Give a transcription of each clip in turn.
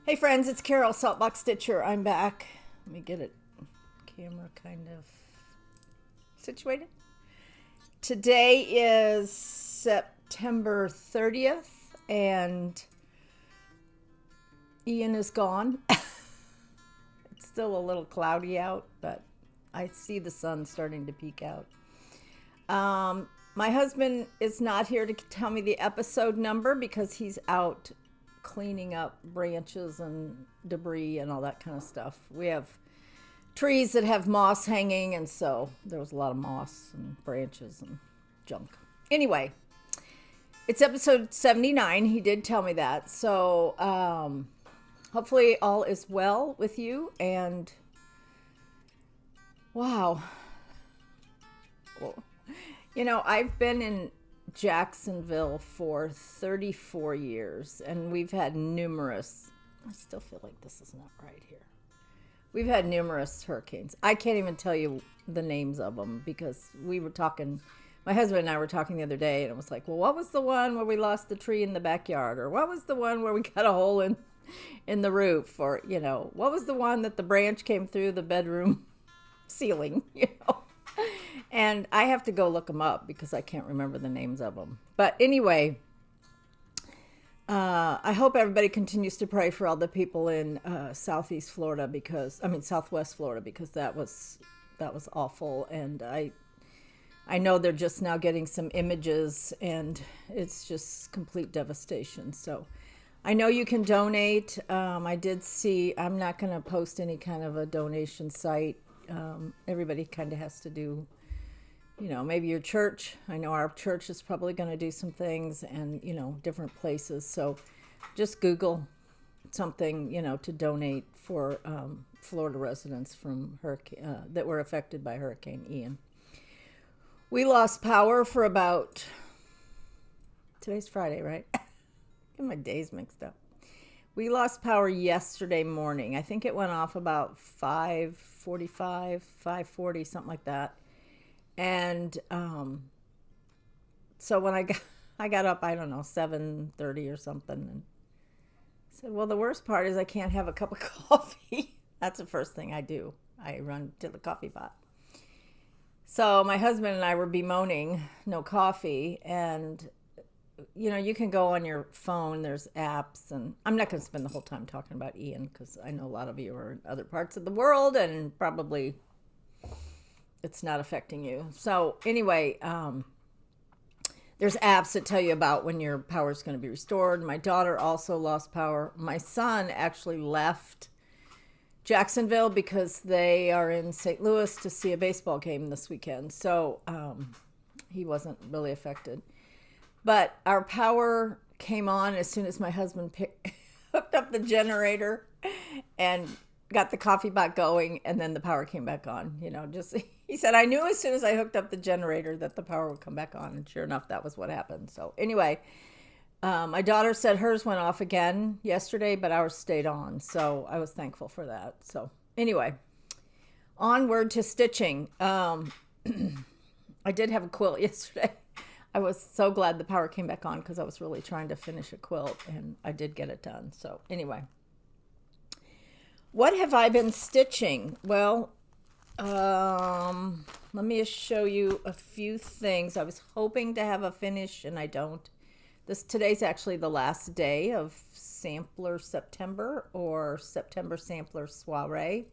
Hey friends, it's Carol, Saltbox Stitcher. I'm back. Let me get it camera kind of situated. Today is September 30th and Ian is gone. It's still a little cloudy out, but I see the sun starting to peek out. My husband is not here to tell me the episode number because he's out cleaning up branches and debris and all that kind of stuff. We have trees that have moss hanging, and so there was a lot of moss and branches and junk. Anyway, it's episode 79. He did tell me that. So hopefully all is well with you. And wow. Well, you know, I've been in Jacksonville for 34 years, and we've had numerous, I still feel like this is not right here. We've had numerous hurricanes. I can't even tell you the names of them because we were talking, my husband and I were talking the other day, and it was like, well, what was the one where we lost the tree in the backyard? Or what was the one where we got a hole in the roof? Or, you know, what was the one that the branch came through the bedroom ceiling, you know? And I have to go look them up because I can't remember the names of them. But anyway, I hope everybody continues to pray for all the people in Southwest Florida because that was awful. And I know they're just now getting some images, and it's just complete devastation. So I know you can donate. I did see, I'm not going to post any kind of a donation site. Everybody kind of has to do, you know, maybe your church. I know our church is probably going to do some things, and, you know, different places. So just Google something, you know, to donate for Florida residents from that were affected by Hurricane Ian. We lost power for about, today's Friday, right? Get my days mixed up. We lost power yesterday morning. I think it went off about 5:45, 5:40, something like that. And so when I got up, I don't know, 7:30 or something, and said, well, the worst part is I can't have a cup of coffee. That's the first thing I do. I run to the coffee pot. So my husband and I were bemoaning no coffee, and you know, you can go on your phone, there's apps, and I'm not going to spend the whole time talking about Ian because I know a lot of you are in other parts of the world and probably it's not affecting you. So anyway, there's apps that tell you about when your power is going to be restored. My daughter also lost power. My son actually left Jacksonville because they are in St. Louis to see a baseball game this weekend. So he wasn't really affected. But our power came on as soon as my husband hooked up the generator and got the coffee pot going, and then the power came back on. You know, just he said, I knew as soon as I hooked up the generator that the power would come back on, and sure enough, that was what happened. So anyway, my daughter said hers went off again yesterday, but ours stayed on, so I was thankful for that. So anyway, onward to stitching. I did have a quilt yesterday. I was so glad the power came back on because I was really trying to finish a quilt, and I did get it done. So anyway, what have I been stitching? Well, let me just show you a few things. I was hoping to have a finish, and I don't. Today's actually the last day of Sampler September, or September Sampler Soiree.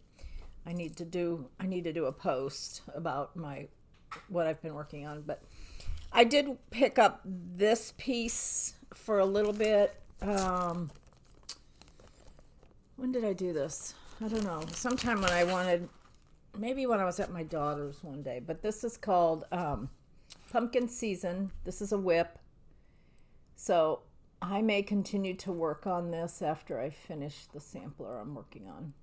I need to do a post about what I've been working on, but I did pick up this piece for a little bit. When did I do this? I don't know. Sometime maybe when I was at my daughter's one day. But this is called Pumpkin Season. This is a whip. So I may continue to work on this after I finish the sampler I'm working on.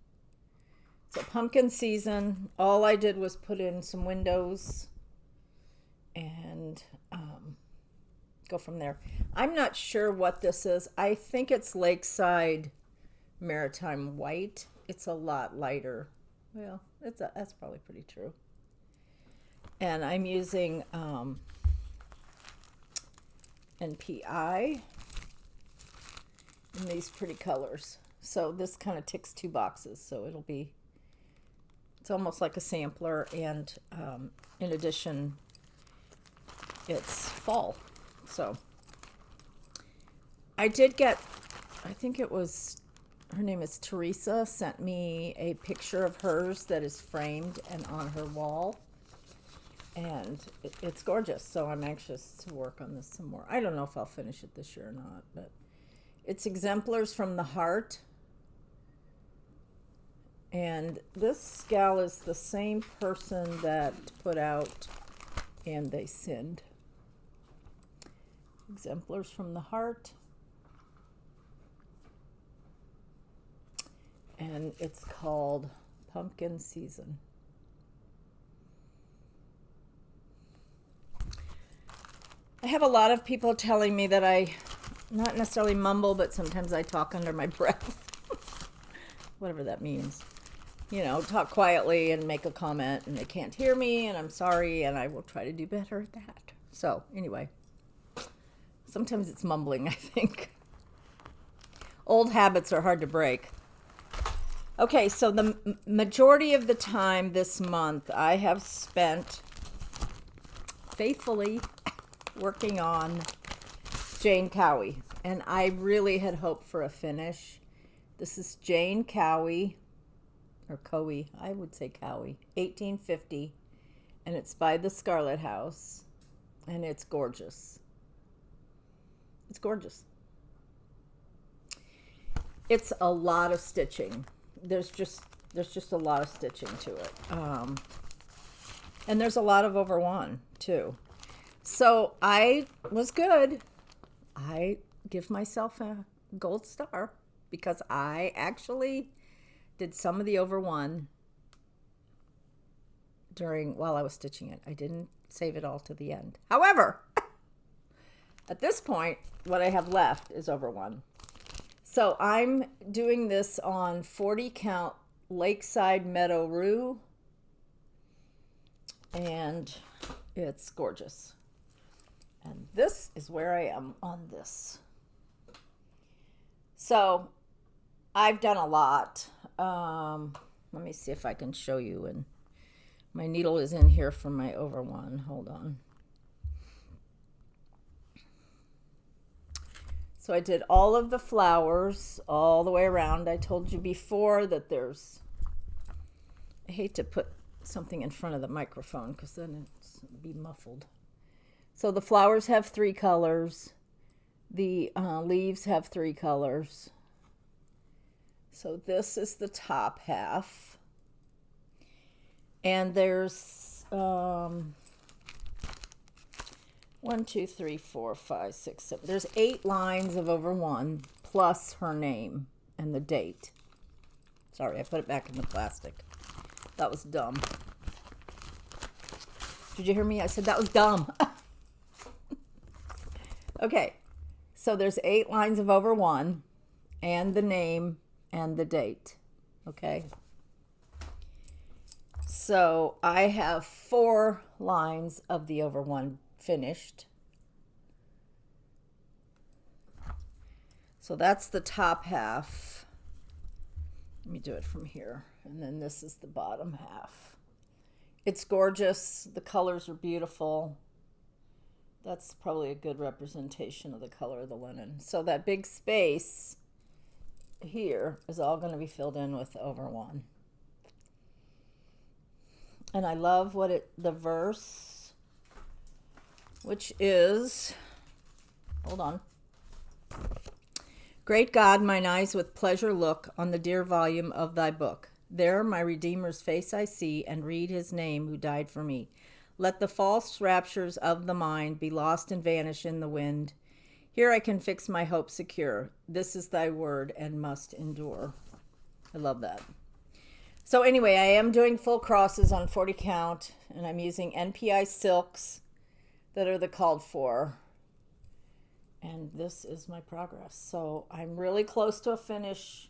So Pumpkin Season, all I did was put in some windows and go from there. I'm not sure what this is. I think it's Lakeside Maritime White. It's a lot lighter. Well, that's probably pretty true. And I'm using NPI in these pretty colors. So this kind of ticks 2 boxes. So it's almost like a sampler, and in addition, it's fall. So I did get, I think it was, her name is Teresa, sent me a picture of hers that is framed and on her wall. And it's gorgeous, so I'm anxious to work on this some more. I don't know if I'll finish it this year or not, but it's Exemplars from the Heart. And this gal is the same person that put out And They Sinned. Exemplars from the Heart. And it's called Pumpkin Season. I have a lot of people telling me that I not necessarily mumble, but sometimes I talk under my breath. Whatever that means. You know, talk quietly and make a comment, and they can't hear me, and I'm sorry, and I will try to do better at that. So, anyway. Sometimes it's mumbling, I think. Old habits are hard to break. Okay, so the majority of the time this month I have spent faithfully working on Jane Cowie, and I really had hoped for a finish. This is Jane Cowie, or Cowie, I would say Cowie, 1850, and it's by the Scarlet House, and it's gorgeous. It's gorgeous. It's a lot of stitching. There's just a lot of stitching to it, and there's a lot of over one too. So I was good. I give myself a gold star because I actually did some of the over one while I was stitching it. I didn't save it all to the end. However, at this point, what I have left is over one. So I'm doing this on 40 count Lakeside Meadow Rue, and it's gorgeous. And this is where I am on this. So I've done a lot. Let me see if I can show you. And my needle is in here for my over one. Hold on. So I did all of the flowers all the way around. I told you before that I hate to put something in front of the microphone because then it'll be muffled. So the flowers have 3 colors. The leaves have 3 colors. So this is the top half. And there's 1, 2, 3, 4, 5, 6, 7. There's 8 lines of over one plus her name and the date. Sorry, I put it back in the plastic. That was dumb. Did you hear me? I said that was dumb. Okay, so there's 8 lines of over one and the name and the date. Okay. So I have 4 lines of the over one finished. So that's the top half. Let me do it from here. And then this is the bottom half. It's gorgeous. The colors are beautiful. That's probably a good representation of the color of the linen. So that big space here is all going to be filled in with over one. And I love the verse, which is, hold on. Great God, mine eyes with pleasure look on the dear volume of thy book. There my Redeemer's face I see, and read his name who died for me. Let the false raptures of the mind be lost and vanish in the wind. Here I can fix my hope secure. This is thy word and must endure. I love that. So anyway, I am doing full crosses on 40 count, and I'm using NPI silks that are the called for. And this is my progress. So I'm really close to a finish.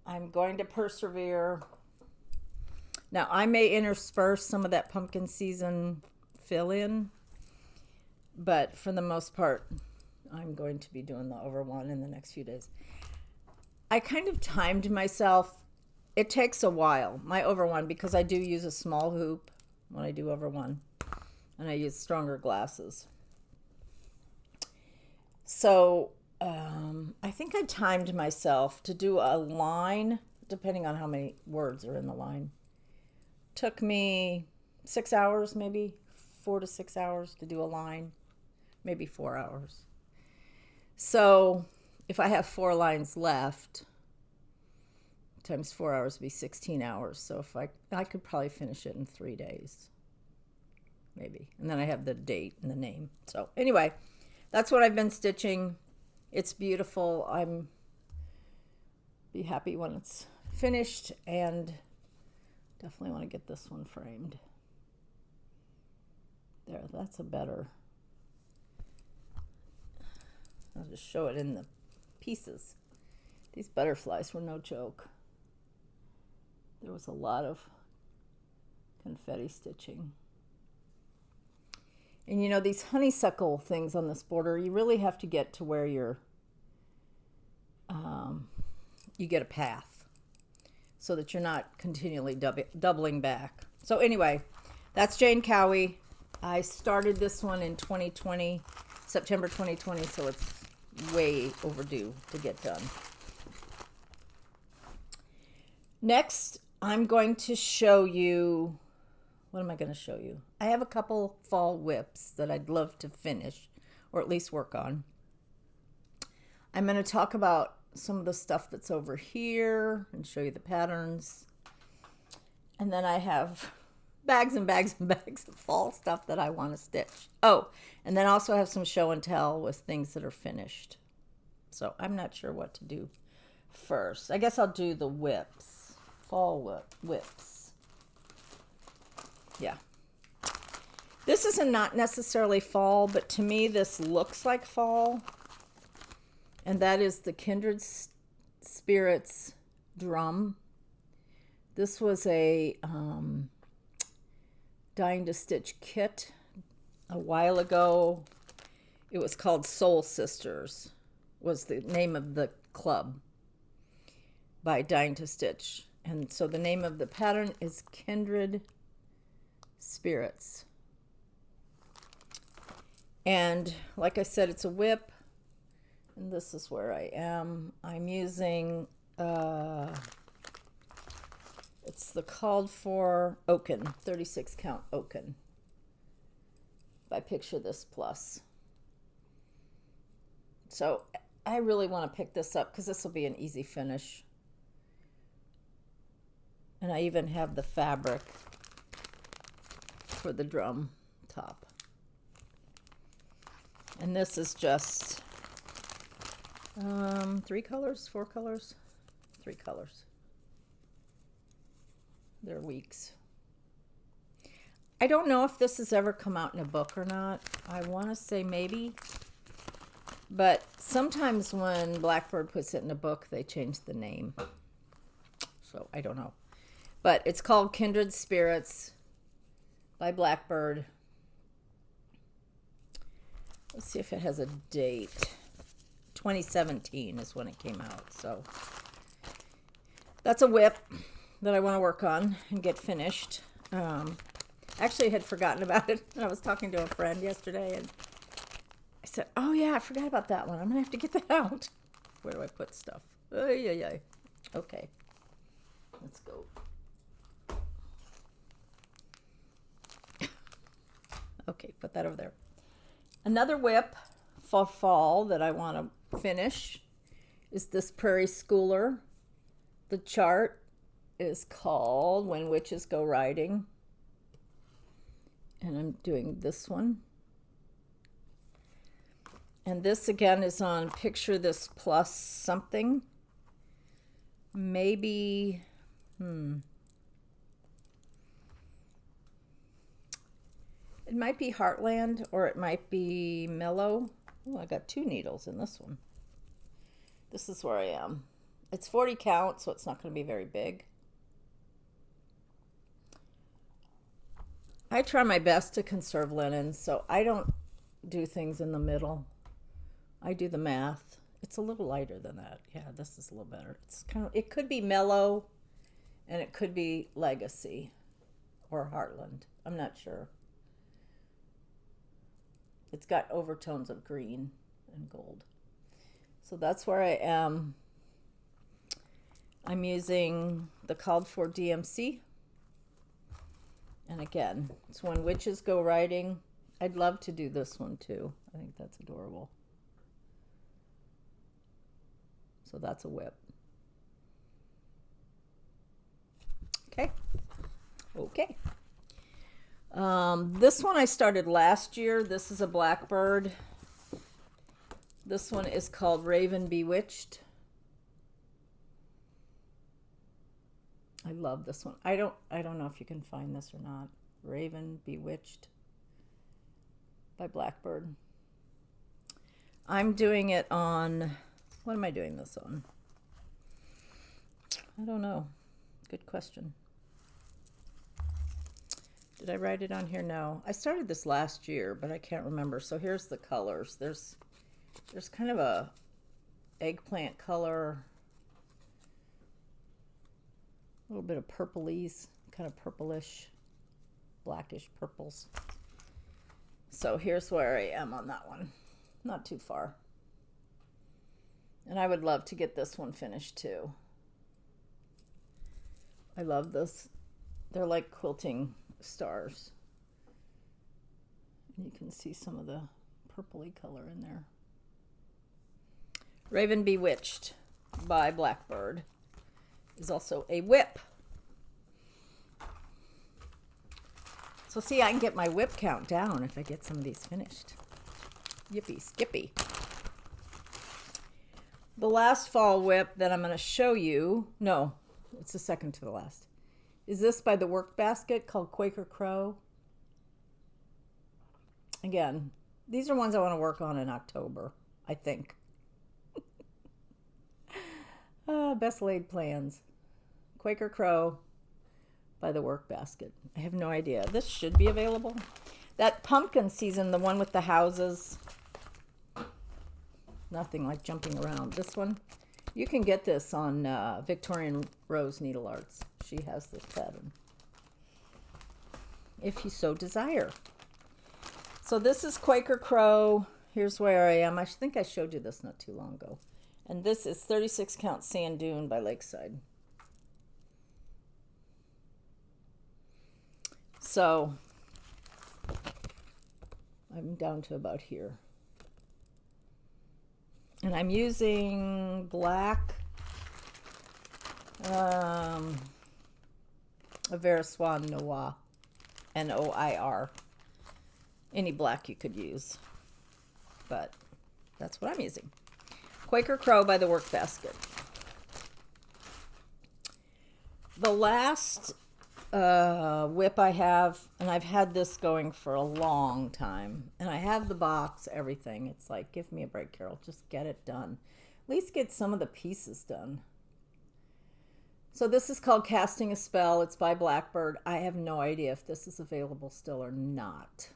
I'm going to persevere. Now, I may intersperse some of that pumpkin season fill-in, but for the most part, I'm going to be doing the over one in the next few days. I kind of timed myself. It takes a while, my over one, because I do use a small hoop when I do over one, and I use stronger glasses. So I think I timed myself to do a line, depending on how many words are in the line. Took me 6 hours, maybe 4 to 6 hours to do a line, maybe 4 hours. So if I have 4 lines left, times 4 hours would be 16 hours. So if I could probably finish it in 3 days, maybe. And then I have the date and the name. So anyway, that's what I've been stitching. It's beautiful. I'm be happy when it's finished, and definitely want to get this one framed. There, that's a better. I'll just show it in the pieces. These butterflies were no joke. There was a lot of confetti stitching. And you know, these honeysuckle things on this border, you really have to get to where you get a path so that you're not continually doubling back. So anyway, that's Jane Cowie. I started this one in 2020, September 2020, so it's way overdue to get done. Next, I'm going to show you, what am I going to show you? I have a couple fall whips that I'd love to finish, or at least work on. I'm going to talk about some of the stuff that's over here and show you the patterns. And then I have bags and bags and bags of fall stuff that I want to stitch. Oh, and then also have some show and tell with things that are finished. So I'm not sure what to do first. I guess I'll do the whips, fall whips. Yeah. This is not necessarily fall, but to me this looks like fall. And that is the Kindred Spirits drum. This was a Dying to Stitch kit a while ago. It was called Soul Sisters, was the name of the club by Dying to Stitch. And so the name of the pattern is Kindred Spirits. And like I said, it's a whip. And this is where I am. I'm using, it's the called for Oaken, 36 count Oaken by Picture This Plus. So I really want to pick this up because this will be an easy finish. And I even have the fabric for the drum top. And this is just 3 colors, 4 colors, 3 colors. They're weeks. I don't know if this has ever come out in a book or not. I want to say maybe. But sometimes when Blackbird puts it in a book, they change the name. So I don't know. But it's called Kindred Spirits by Blackbird. Let's see if it has a date. 2017 is when it came out. So that's a whip that I want to work on and get finished. Actually, I had forgotten about it. I was talking to a friend yesterday, and I said, oh, yeah, I forgot about that one. I'm going to have to get that out. Where do I put stuff? Oh, yeah. Okay. Let's go. Okay, put that over there. Another whip for fall that I want to finish is this Prairie Schooler. The chart is called When Witches Go Riding. And I'm doing this one. And this again is on Picture This Plus something. Maybe, it might be Heartland or it might be Mellow. Oh, I got 2 needles in this one. This is where I am. It's 40 count, so it's not going to be very big. I try my best to conserve linen, so I don't do things in the middle. I do the math, It's a little lighter than that. Yeah, this is a little better. It's kind of, it could be Mellow and it could be Legacy or Heartland. I'm not sure. It's got overtones of green and gold. So that's where I am. I'm using the called for DMC. And again, it's When Witches Go Riding. I'd love to do this one too. I think that's adorable. So that's a whip. Okay. Okay. This one I started last year. This is a blackbird. This one is called Raven Bewitched. I love this one. I don't know if you can find this or not. Raven Bewitched by Blackbird. I'm doing it on, what am I doing this on? I don't know. Good question. Did I write it on here? No. I started this last year, but I can't remember. So here's the colors. There's kind of a eggplant color, a little bit of purplies, kind of purplish, blackish purples. So here's where I am on that one. Not too far. And I would love to get this one finished too. I love this. They're like quilting stars. And you can see some of the purpley color in there. Raven Bewitched by Blackbird is also a whip. So see, I can get my whip count down if I get some of these finished. Yippee skippy. The last fall whip that I'm going to show you, no, it's the second to the last, is this by the Work Basket called Quaker Crow. Again, these are ones I want to work on in October, I think. Best laid plans. Quaker Crow by the Work Basket. I have no idea. This should be available. That pumpkin season, the one with the houses, nothing like jumping around. This one, you can get this on Victorian Rose Needle Arts. She has this pattern, if you so desire. So this is Quaker Crow. Here's where I am. I think I showed you this not too long ago. And this is 36 count Sand Dune by Lakeside. So I'm down to about here. And I'm using black, a Verswan Noir, Noir. Any black you could use, but that's what I'm using. Quaker Crow by the Work Basket. The last whip I have, and I've had this going for a long time, and I have the box, everything. It's like, give me a break, Carol. Just get it done. At least get some of the pieces done. So this is called Casting a Spell. It's by Blackbird. I have no idea if this is available still or not.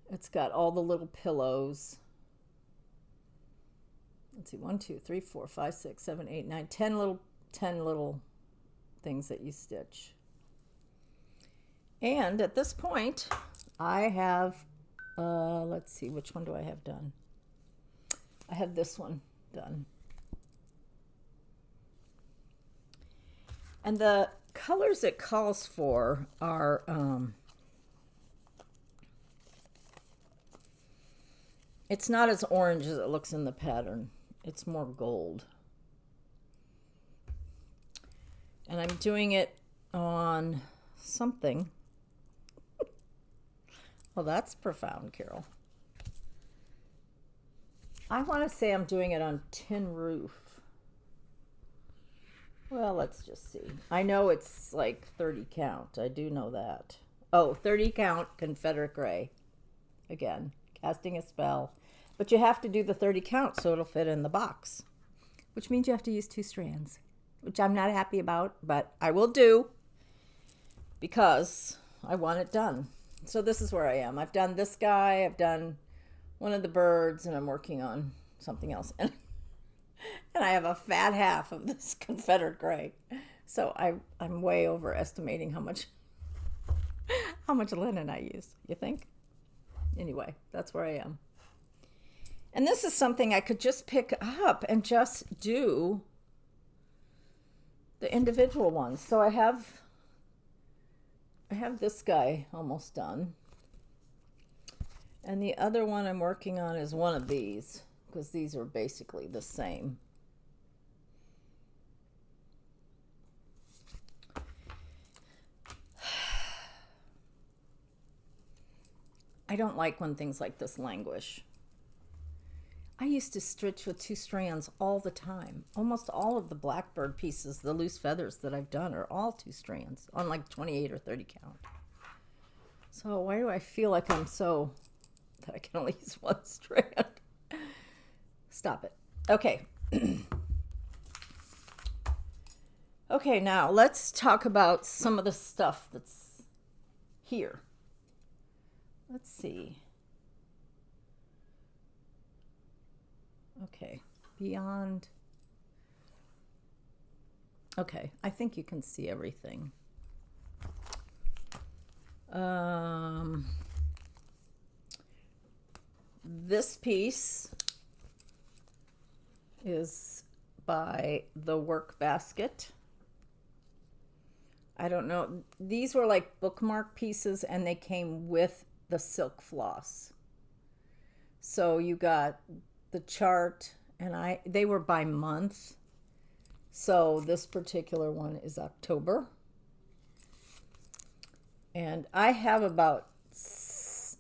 It's got all the little pillows. Let's see, 1, 2, 3, 4, 5, 6, 7, 8, 9, 10 little things that you stitch. And at this point, I have, let's see, which one do I have done? I have this one done. And the colors it calls for are, it's not as orange as it looks in the pattern. It's more gold. And I'm doing it on something. Well, that's profound, Carol. I want to say I'm doing it on Tin Roof. Well, let's just see. I know it's like 30 count. I do know that. Oh, 30 count Confederate Gray. Again, casting a spell. But you have to do the 30 count so it'll fit in the box, which means you have to use 2 strands, which I'm not happy about, but I will do because I want it done. So this is where I am. I've done this guy. I've done one of the birds, and I'm working on something else. And I have a fat half of this Confederate gray. So I'm way overestimating how much linen I use, you think? Anyway, that's where I am. And this is something I could just pick up and just do the individual ones. So I have this guy almost done. And the other one I'm working on is one of these, because these are basically the same. I don't like when things like this languish. I used to stitch with 2 strands all the time. Almost all of the blackbird pieces, the loose feathers that I've done, are all 2 strands on like 28 or 30 count. So why do I feel like I'm so that I can only use 1 strand? Stop it. Okay. Okay, now let's talk about some of the stuff that's here. Let's see. Okay, beyond. Okay, I think you can see everything. This piece is by the Work Basket. I don't know. These were like bookmark pieces, and they came with the silk floss. So you got the chart, and they were by month. So this particular one is October. And I have about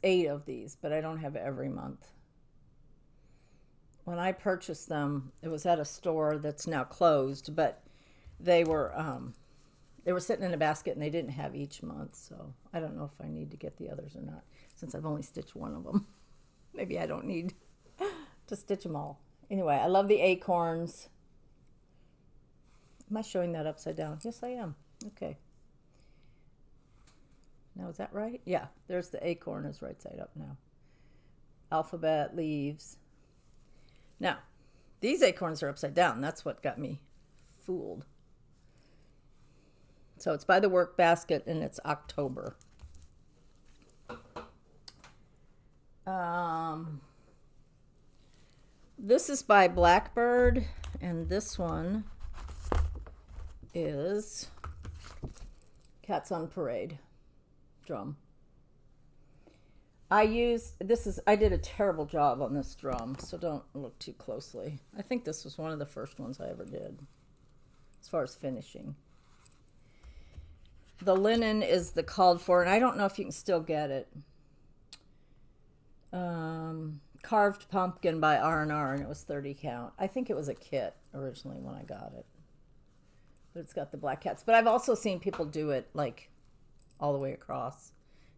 8 of these, but I don't have every month. When I purchased them, it was at a store that's now closed, but they were sitting in a basket, and they didn't have each month. So I don't know if I need to get the others or not, since I've only stitched one of them. Maybe I don't need to stitch them all. Anyway, I love the acorns. Am I showing that upside down? Yes, I am. Okay. Now, is that right? Yeah, there's the acorn is right side up now. Alphabet, leaves. Now, these acorns are upside down. That's what got me fooled. So it's by the Work Basket, and it's October. This is by Blackbird, and this one is Cats on Parade drum. I did a terrible job on this drum, so don't look too closely. I think this was one of the first ones I ever did, as far as finishing. The linen is the called for, and I don't know if you can still get it. Carved Pumpkin by R&R, and it was 30 count. I think it was a kit originally when I got it. But it's got the black cats. But I've also seen people do it like all the way across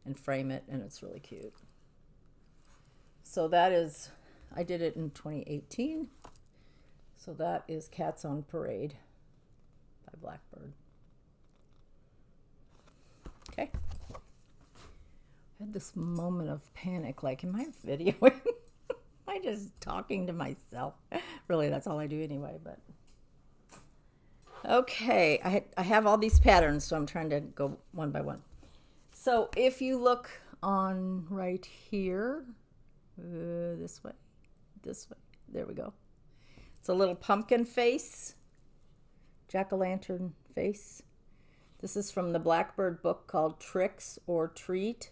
and frame it, and it's really cute. So that is, I did it in 2018. So that is Cats on Parade by Blackbird. Okay. I had this moment of panic, like, am I videoing? Am I just talking to myself? Really, that's all I do anyway, but. Okay, I have all these patterns, so I'm trying to go one by one. So if you look on right here, this way, there we go. It's a little pumpkin face, jack-o'-lantern face. This is from the Blackbird book called Tricks or Treat.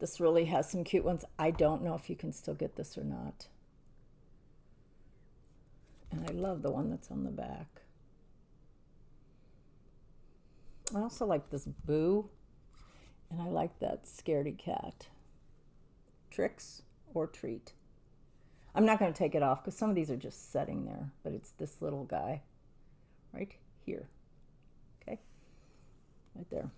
This really has some cute ones. I don't know if you can still get this or not. And I love the one that's on the back. I also like this Boo. And I like that Scaredy Cat. Tricks or Treat. I'm not going to take it off because some of these are just setting there. But it's this little guy right here. Okay? Right there.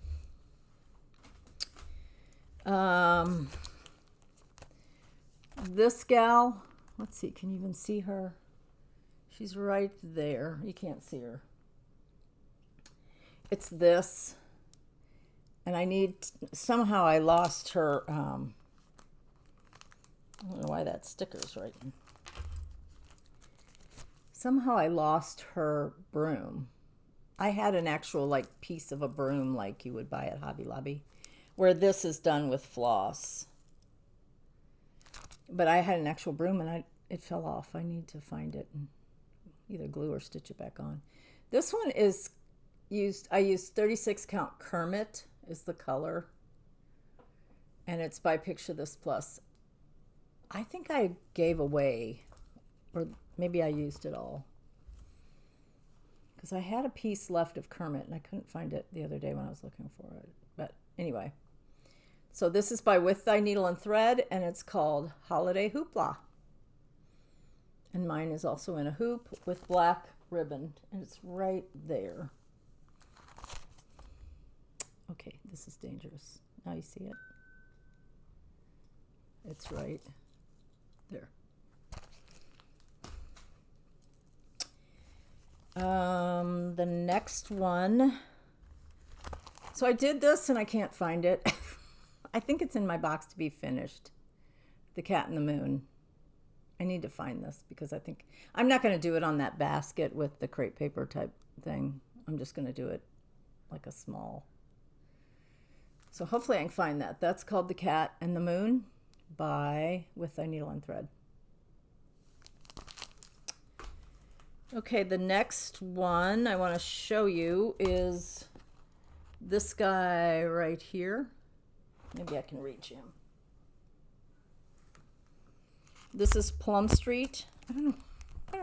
This gal, let's see, can you even see her? She's right there. You can't see her. It's this. And I need, somehow I lost her I don't know why that sticker's right. Somehow I lost her broom. I had an actual like piece of a broom like you would buy at Hobby Lobby, where this is done with floss. But I had an actual broom and it fell off. I need to find it and either glue or stitch it back on. This one is I used 36 count Kermit is the color. And it's by Picture This Plus. I think I gave away, or maybe I used it all. Because I had a piece left of Kermit and I couldn't find it the other day when I was looking for it. But anyway. So this is by With Thy Needle and Thread, and it's called Holiday Hoopla. And mine is also in a hoop with black ribbon, and it's right there. Okay, this is dangerous. Now you see it. It's right there. The next one. So I did this and I can't find it. I think it's in my box to be finished. The Cat and the Moon. I need to find this because I think I'm not going to do it on that basket with the crepe paper type thing. I'm just going to do it like a small. So hopefully I can find that. That's called The Cat and the Moon by With Thy Needle and Thread. Okay, the next one I want to show you is this guy right here. Maybe I can reach him. This is Plum Street. I don't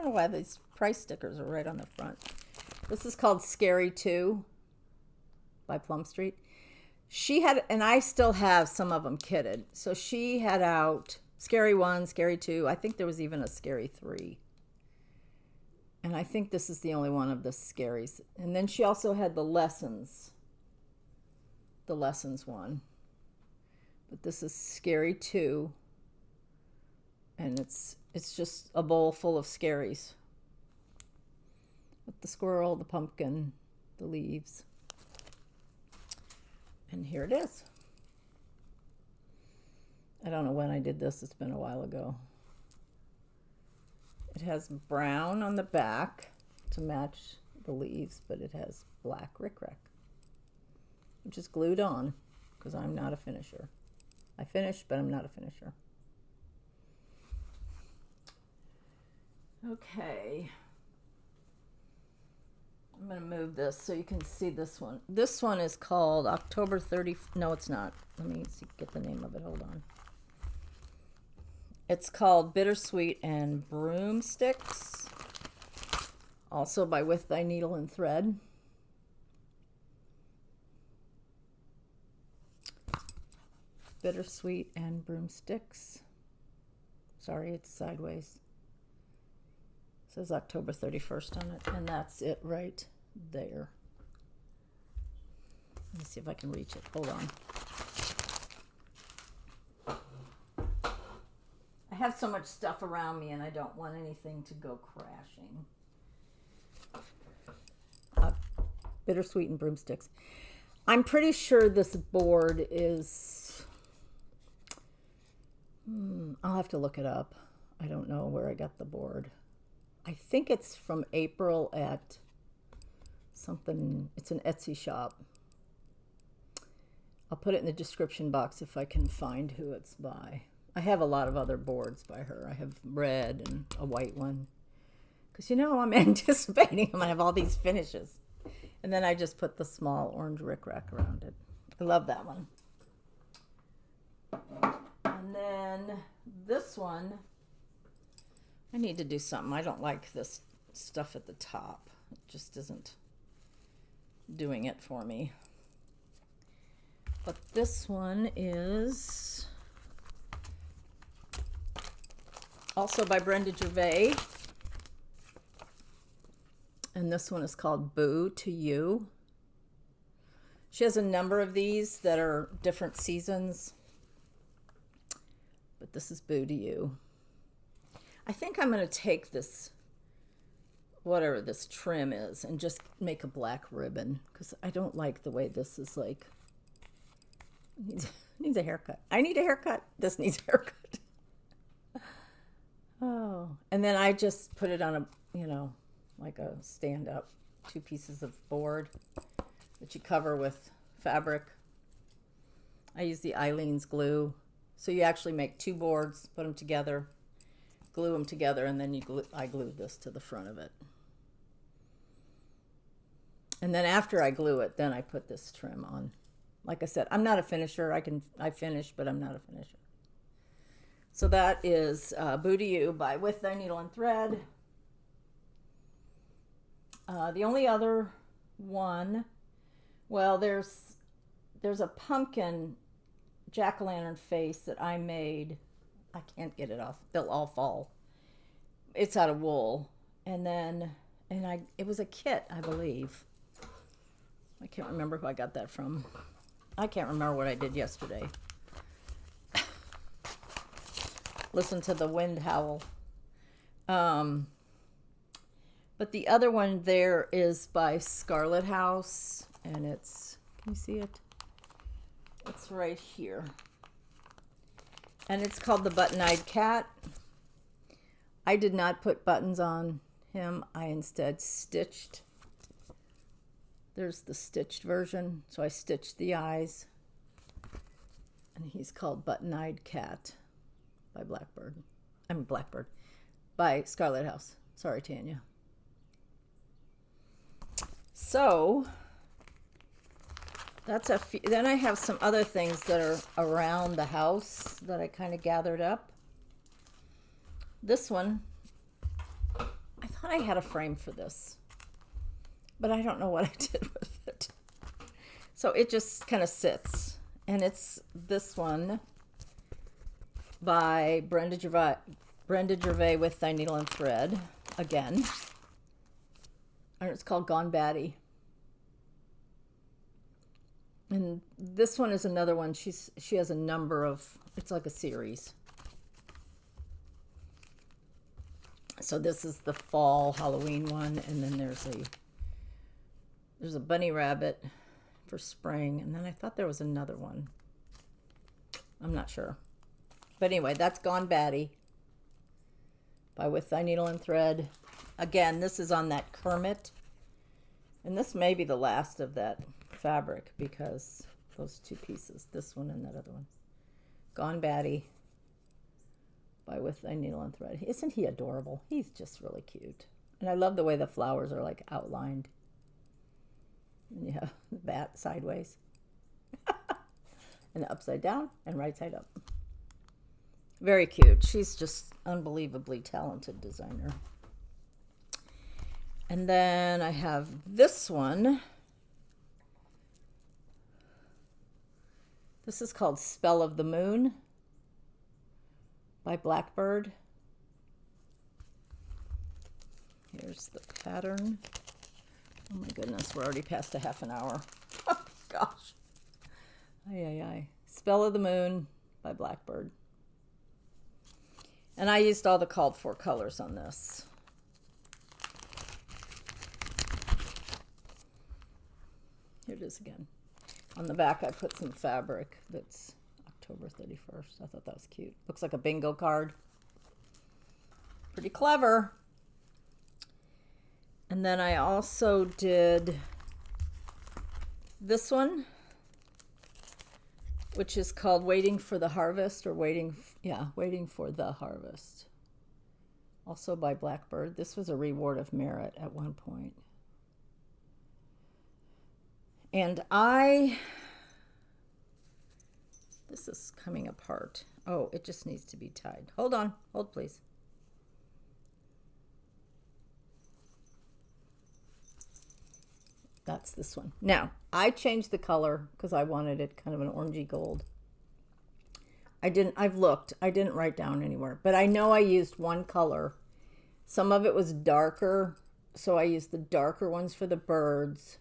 know why these price stickers are right on the front. This is called Scary 2 by Plum Street. She had, and I still have some of them kitted. So she had out Scary 1, Scary 2. I think there was even a Scary 3. And I think this is the only one of the scaries. And then she also had the lessons one. But this is Scary 2. And it's just a bowl full of scaries. With the squirrel, the pumpkin, the leaves. And here it is. I don't know when I did this. It's been a while ago. It has brown on the back to match the leaves, but it has black rickrack, which is glued on because I'm not a finisher. I finish, but I'm not a finisher. Okay. I'm going to move this so you can see this one. This one is called October 30. No, it's not. Let me see, get the name of it. Hold on. It's called Bittersweet and Broomsticks. Also by With Thy Needle and Thread. Bittersweet and Broomsticks. Sorry, it's sideways. It says October 31st on it, and that's it right there. Let me see if I can reach it. Hold on. I have so much stuff around me, and I don't want anything to go crashing. Bittersweet and Broomsticks. I'm pretty sure this board is... I'll have to look it up. I don't know where I got the board. I think it's from April at something. It's an Etsy shop. I'll put it in the description box if I can find who it's by. I have a lot of other boards by her. I have red and a white one. Because, you know, I'm anticipating I'm going to have all these finishes. And then I just put the small orange rickrack around it. I love that one. And then this one, I need to do something. I don't like this stuff at the top. It just isn't doing it for me. But this one is also by Brenda Gervais. And this one is called Boo to You. She has a number of these that are different seasons. But this is Boo to You. I think I'm going to take this, whatever this trim is, and just make a black ribbon. Because I don't like the way this is like, needs a haircut. I need a haircut. This needs a haircut. Oh, and then I just put it on a, like a stand up, 2 pieces of board that you cover with fabric. I use the Eileen's glue. So you actually make 2 boards, put them together, glue them together, and then I glued this to the front of it. And then after I glue it, then I put this trim on. Like I said, I'm not a finisher. I finish, but I'm not a finisher. So that is Boo to You by With Thy Needle and Thread. The only other one, well, there's a pumpkin jack-o'-lantern face that I made. I can't get it off. They'll all fall. It's out of wool. And it was a kit, I believe. I can't remember who I got that from. I can't remember what I did yesterday. Listen to the wind howl. But the other one there is by Scarlet House, and it's, can you see it? It's right here. And it's called The Button-Eyed Cat. I did not put buttons on him. I instead stitched. There's the stitched version. So I stitched the eyes. And he's called Button-Eyed Cat by Blackbird. By Scarlet House. Sorry, Tanya. So that's a few. Then I have some other things that are around the house that I kind of gathered up. This one, I thought I had a frame for this, but I don't know what I did with it. So it just kind of sits, and it's this one by Brenda Gervais With Thy Needle and Thread again, and it's called Gone Batty. And this one is another one. She has a number of, it's like a series. So this is the fall Halloween one, and then there's a bunny rabbit for spring, and then I thought there was another one. I'm not sure. But anyway, that's Gone Batty by With Thy Needle and Thread. Again, this is on that Kermit. And this may be the last of that fabric because those 2 pieces, this one and that other one. Gone Batty by With Thy Needle and Thread. Isn't he adorable? He's just really cute. And I love the way the flowers are like outlined. And you have the bat sideways. And upside down and right side up. Very cute. She's just unbelievably talented designer. And then I have this one. This is called Spell of the Moon by Blackbird. Here's the pattern. Oh my goodness, we're already past a half an hour. Oh gosh. Ay. Spell of the Moon by Blackbird. And I used all the called for colors on this. Here it is again. On the back I put some fabric that's October 31st. I thought that was cute. Looks like a bingo card. Pretty clever. And then I also did this one, which is called Waiting for the Harvest, or Waiting for the Harvest. Also by Blackbird. This was a reward of merit at one point. And this is coming apart. Oh, it just needs to be tied. Hold on. Hold, please. That's this one. Now, I changed the color because I wanted it kind of an orangey gold. I've looked. I didn't write down anywhere. But I know I used one color. Some of it was darker, so I used the darker ones for the birds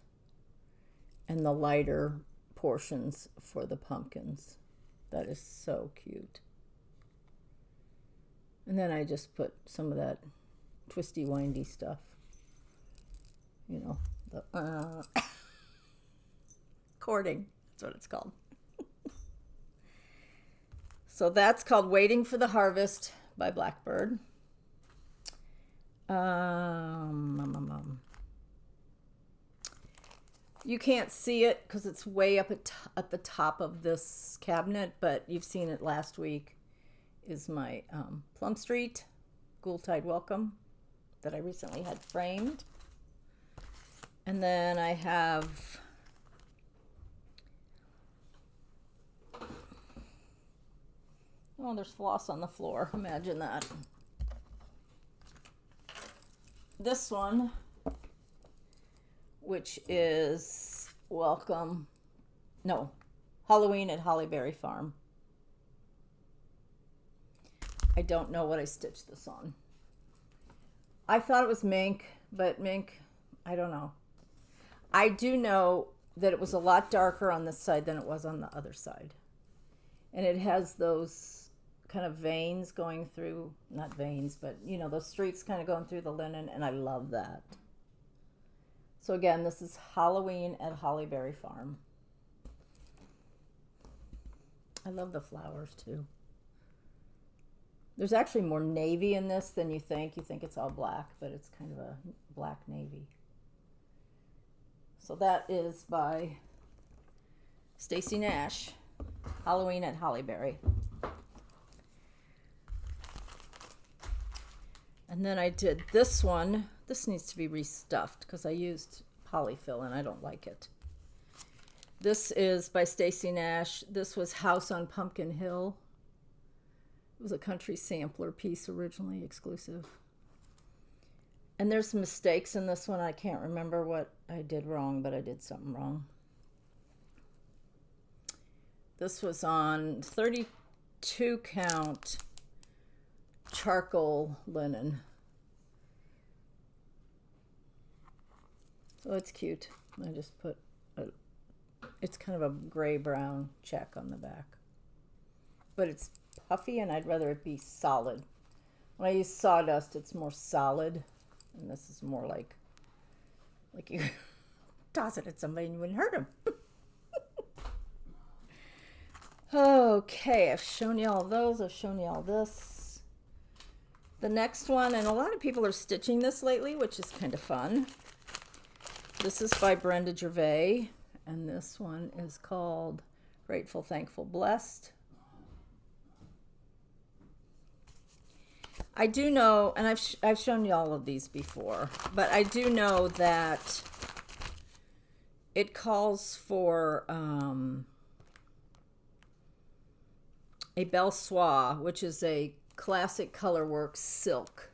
and the lighter portions for the pumpkins. That is so cute. And then I just put some of that twisty, windy stuff. You know, the cording. That's what it's called. So that's called Waiting for the Harvest by Blackbird. You can't see it because it's way up at the top of this cabinet, but you've seen it last week, is my Plum Street Ghoultide Welcome that I recently had framed. And then I have oh, there's floss on the floor. Imagine that. This one, which is Halloween at Hollyberry Farm. I don't know what I stitched this on. I thought it was mink, but mink, I don't know. I do know that it was a lot darker on this side than it was on the other side. And it has those kind of veins going through, not veins, but you know, those streaks kind of going through the linen, and I love that. So again, this is Halloween at Hollyberry Farm. I love the flowers too. There's actually more navy in this than you think. You think it's all black, but it's kind of a black navy. So that is by Stacy Nash, Halloween at Hollyberry. And then I did this one. This needs to be restuffed because I used polyfill and I don't like it. This is by Stacy Nash. This was House on Pumpkin Hill. It was a country sampler piece originally, exclusive. And there's some mistakes in this one. I can't remember what I did wrong, but I did something wrong. This was on 32 count charcoal linen. So it's cute. I just put it's kind of a gray brown check on the back. But it's puffy and I'd rather it be solid. When I use sawdust, it's more solid. And this is more like you toss it at somebody and you wouldn't hurt them. Okay, I've shown you all those. I've shown you all this. The next one, and a lot of people are stitching this lately, which is kind of fun. This is by Brenda Gervais, and this one is called Grateful, Thankful, Blessed. I do know, and I've shown you all of these before, but I do know that it calls for a Belle Soie, which is a classic Colorworks silk.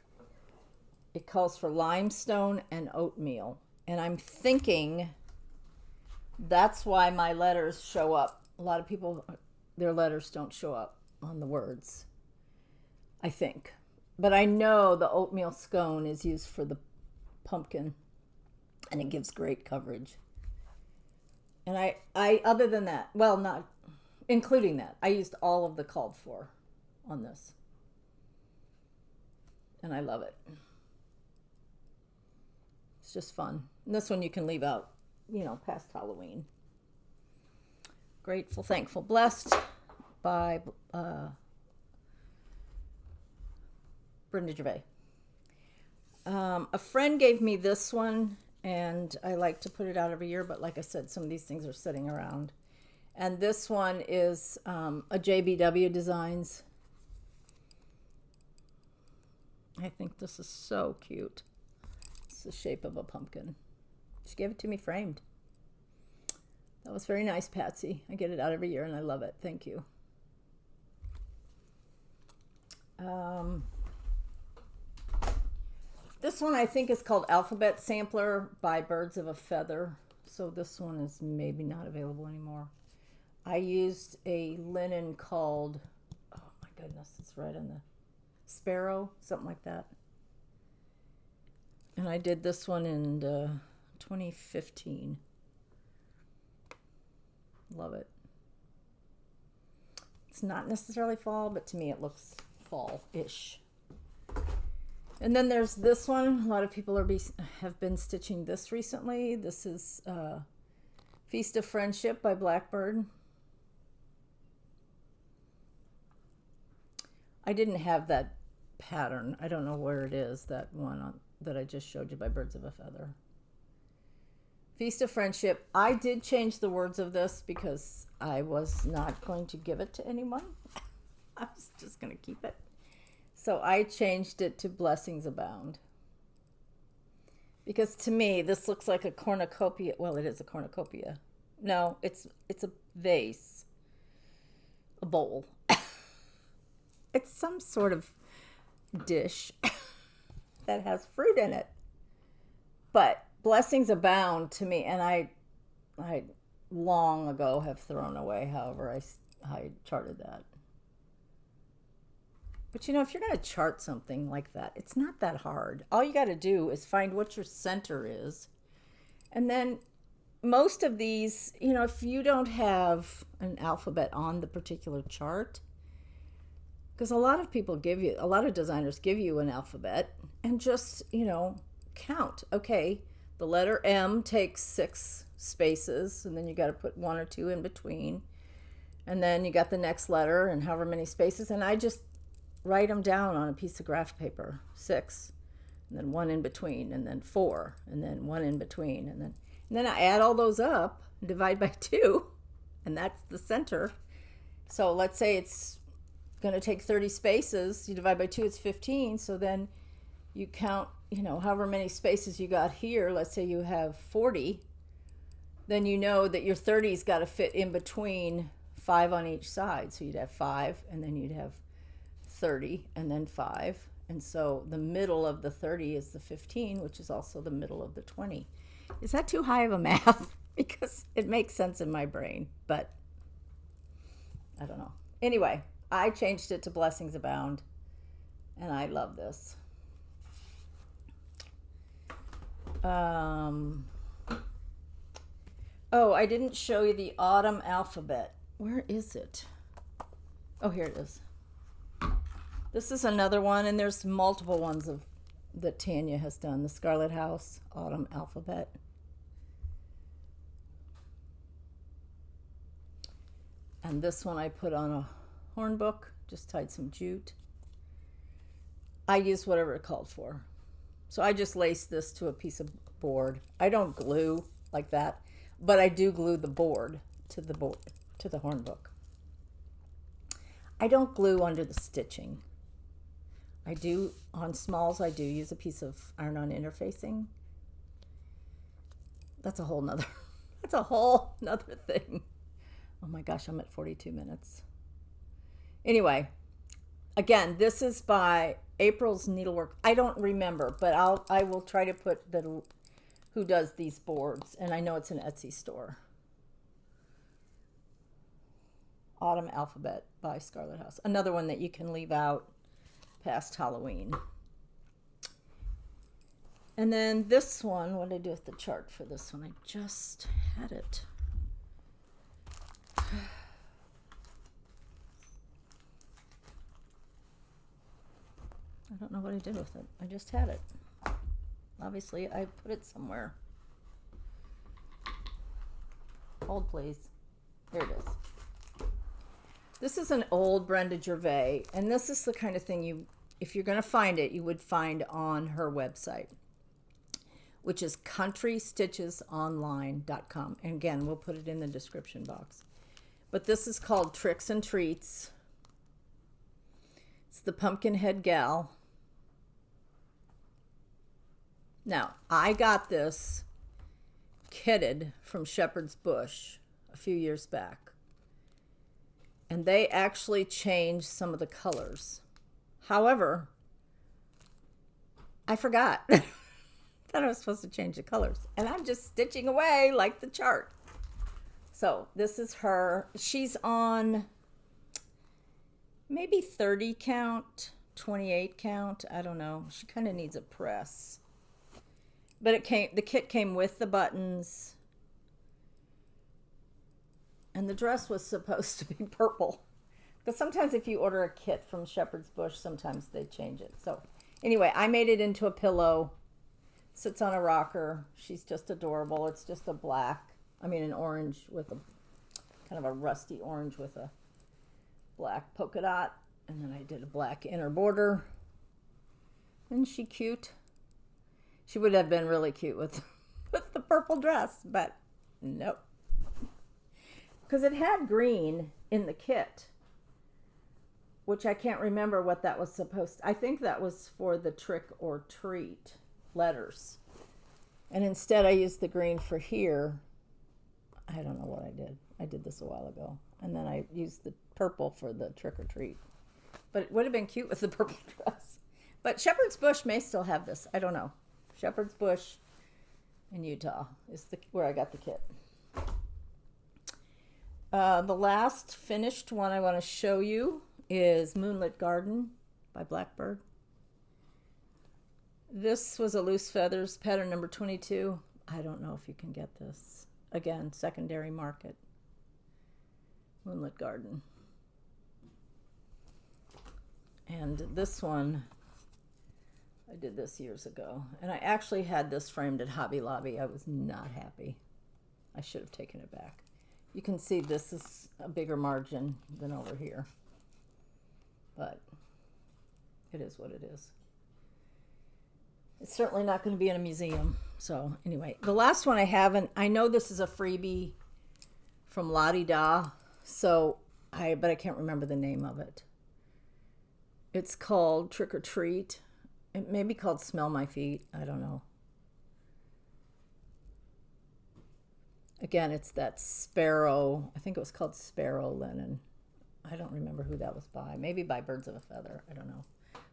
It calls for limestone and oatmeal, and I'm thinking that's why my letters show up. A lot of people, their letters don't show up on the words, I think. But I know the oatmeal scone is used for the pumpkin, and it gives great coverage. And I other than that, well, not including that, I used all of the called for on this. And I love it. It's just fun. And this one you can leave out, you know, past Halloween. Grateful, Thankful, Blessed by Brenda Gervais. A friend gave me this one, and I like to put it out every year, but like I said, some of these things are sitting around. And this one is a JBW Designs. I think this is so cute. It's the shape of a pumpkin. She gave it to me framed. That was very nice, Patsy. I get it out every year, and I love it. Thank you. This one I think is called Alphabet Sampler by Birds of a Feather. So this one is maybe not available anymore. I used a linen called, oh my goodness, it's right on the Sparrow, something like that. And I did this one in 2015. Love it. It's not necessarily fall, but to me it looks fall-ish. And then there's this one. A lot of people have been stitching this recently. This is Feast of Friendship by Blackbird. I didn't have that pattern. I don't know where it is, that one that I just showed you by Birds of a Feather. Feast of Friendship. I did change the words of this because I was not going to give it to anyone. I was just going to keep it. So I changed it to Blessings Abound. Because to me, this looks like a cornucopia. Well, it is a cornucopia. No, it's a vase. A bowl. It's some sort of dish that has fruit in it. But Blessings Abound to me, and I long ago have thrown away however I charted that. But you know, if you're going to chart something like that, it's not that hard. All you got to do is find what your center is. And then most of these, you know, if you don't have an alphabet on the particular chart, because a lot of people give you, a lot of designers give you an alphabet and just, you know, count. Okay, the letter M takes 6 spaces, and then you got to put 1 or 2 in between. And then you got the next letter and however many spaces. And I just write them down on a piece of graph paper. 6, and then 1 in between, and then 4, and then 1 in between. And then I add all those up and divide by 2, and that's the center. So let's say it's going to take 30 spaces. You divide by 2, it's 15. So then you count, you know, however many spaces you got here. Let's say you have 40. Then you know that your 30's got to fit in between 5 on each side. So you'd have 5, and then you'd have 30, and then 5. And so the middle of the 30 is the 15, which is also the middle of the 20. Is that too high of a math? Because it makes sense in my brain, but I don't know. Anyway, I changed it to Blessings Abound, and I love this. Oh, I didn't show you the autumn alphabet. Where is it? Oh, here it is. This is another one, and there's multiple ones that Tanya has done. The Scarlet House Autumn Alphabet. And this one I put on a hornbook, just tied some jute. I used whatever it called for. So I just laced this to a piece of board. I don't glue like that, but I do glue the board to the hornbook. I don't glue under the stitching. I do, on smalls, I do use a piece of iron-on interfacing. That's a whole nother thing. Oh my gosh, I'm at 42 minutes. Anyway, again, this is by April's Needlework. I don't remember, but I will try to put who does these boards, and I know it's an Etsy store. Autumn Alphabet by Scarlet House. Another one that you can leave out past Halloween. And then this one, what did I do with the chart for this one? I just had it. I don't know what I did with it. I just had it. Obviously, I put it somewhere. Hold, please. Here it is. This is an old Brenda Gervais, and this is the kind of thing if you're going to find it, you would find on her website, which is countrystitchesonline.com. And again, we'll put it in the description box. But this is called Tricks and Treats. It's the Pumpkinhead Gal. Now, I got this kitted from Shepherd's Bush a few years back. And they actually changed some of the colors. However, I forgot that I was supposed to change the colors. And I'm just stitching away like the chart. So this is her. She's on maybe 30 count, 28 count. I don't know. She kind of needs a press. But the kit came with the buttons. And the dress was supposed to be purple. Because sometimes if you order a kit from Shepherd's Bush, sometimes they change it. So anyway, I made it into a pillow. Sits on a rocker. She's just adorable. It's just an orange with a kind of a rusty orange with a black polka dot. And then I did a black inner border. Isn't she cute? She would have been really cute with the purple dress, but nope. Because it had green in the kit, which I can't remember what that was supposed to. I think that was for the trick or treat letters. And instead I used the green for here. I don't know what I did. I did this a while ago. And then I used the purple for the trick or treat. But it would have been cute with the purple dress. But Shepherd's Bush may still have this. I don't know. Shepherd's Bush in Utah is where I got the kit. The last finished one I want to show you is Moonlit Garden by Blackbird. This was a loose feathers, pattern number 22. I don't know if you can get this. Again, secondary market. Moonlit Garden. And this one, I did this years ago. And I actually had this framed at Hobby Lobby. I was not happy. I should have taken it back. You can see this is a bigger margin than over here. But it is what it is. It's certainly not going to be in a museum. So anyway, the last one I haven't, I know this is a freebie from La Di Da. But I can't remember the name of it. It's called Trick or Treat. It may be called Smell My Feet. I don't know. Again, it's that Sparrow. I think it was called Sparrow Linen. I don't remember who that was by. Maybe by Birds of a Feather. I don't know.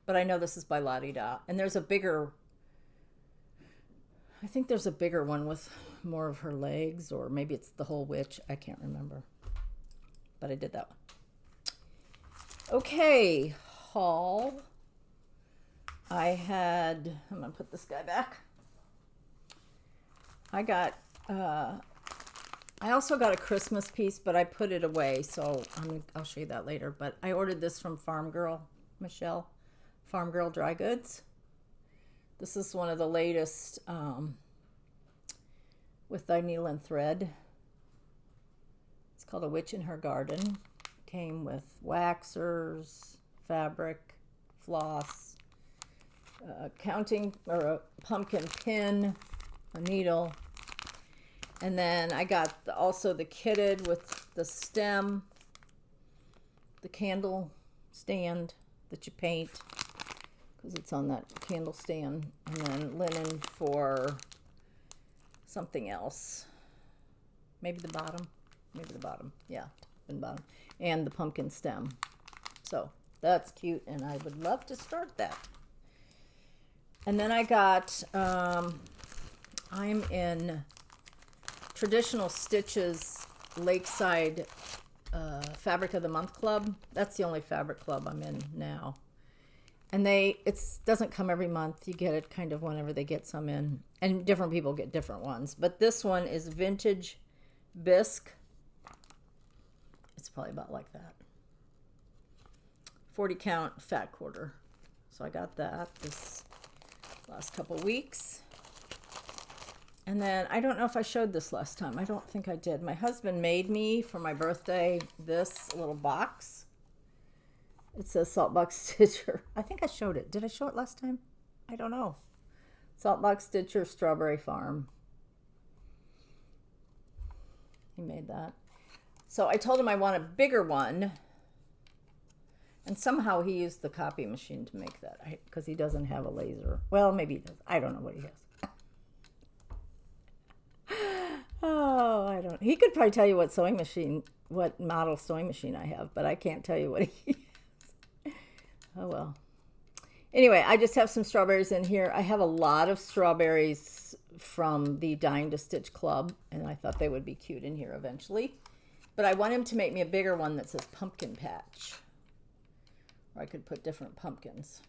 But I know this is by La Di Da. And there's a bigger, I think there's a bigger one with more of her legs. Or maybe it's the whole witch. I can't remember. But I did that one. Okay. Haul. I'm going to put this guy back. I also got a Christmas piece, but I put it away, so I'll show you that later. But I ordered this from Farm Girl, Michelle, Farm Girl Dry Goods. This is one of the latest with Thy Needle and Thread. It's called A Witch in Her Garden. Came with waxers, fabric, floss, a pumpkin pin, a needle. And then I got also the kitted with the stem, the candle stand that you paint, because it's on that candle stand, and then linen for something else. Maybe the bottom. Yeah, top and bottom. And the pumpkin stem. So that's cute, and I would love to start that. And then I got, I'm in Traditional Stitches Lakeside Fabric of the Month Club. That's the only fabric club I'm in now. And it doesn't come every month. You get it kind of whenever they get some in. And different people get different ones. But this one is Vintage Bisque. It's probably about like that. 40 count fat quarter. So I got that this last couple weeks. And then, I don't know if I showed this last time. I don't think I did. My husband made me, for my birthday, this little box. It says Saltbox Stitcher. I think I showed it. Did I show it last time? I don't know. Saltbox Stitcher, Strawberry Farm. He made that. So I told him I want a bigger one. And somehow he used the copy machine to make that. Because he doesn't have a laser. Well, maybe he does. I don't know what he has. Oh, I don't. He could probably tell you what model sewing machine I have, but I can't tell you what he is. Oh, well. Anyway, I just have some strawberries in here. I have a lot of strawberries from the Dying to Stitch Club, and I thought they would be cute in here eventually. But I want him to make me a bigger one that says Pumpkin Patch. Or I could put different pumpkins.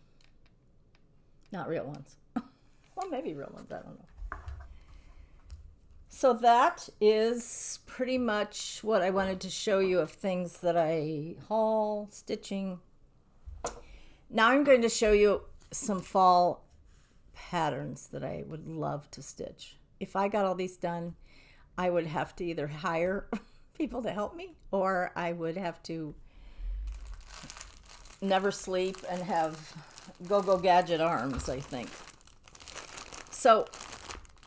Not real ones. Well, maybe real ones. I don't know. So that is pretty much what I wanted to show you of things that I haul, stitching. Now I'm going to show you some fall patterns that I would love to stitch. If I got all these done, I would have to either hire people to help me, or I would have to never sleep and have go-go gadget arms, I think. So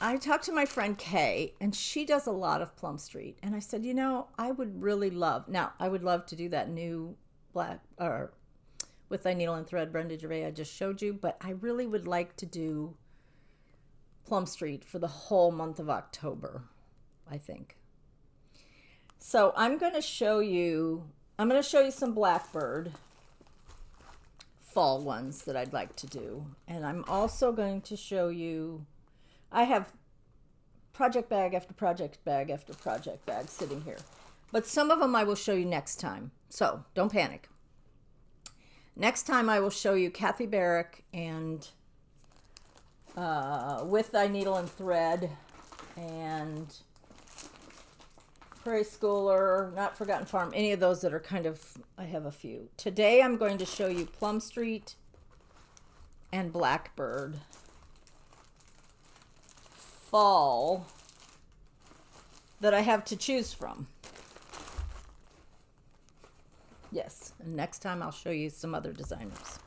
I talked to my friend Kay, and she does a lot of Plum Street. And I said, you know, I would really love, now I would love to do that new black, or with thy needle and thread Brenda Gervais I just showed you, but I really would like to do Plum Street for the whole month of October, I think. So I'm going to show you some Blackbird fall ones that I'd like to do. And I'm also going to show you, I have project bag after project bag after project bag sitting here. But some of them I will show you next time. So don't panic. Next time I will show you Cathy Barrick and With Thy Needle and Thread and Prairie Schooler, Not Forgotten Farm, any of those that are kind of, I have a few. Today I'm going to show you Plum Street and Blackbird fall that I have to choose from. Yes, and next time I'll show you some other designers.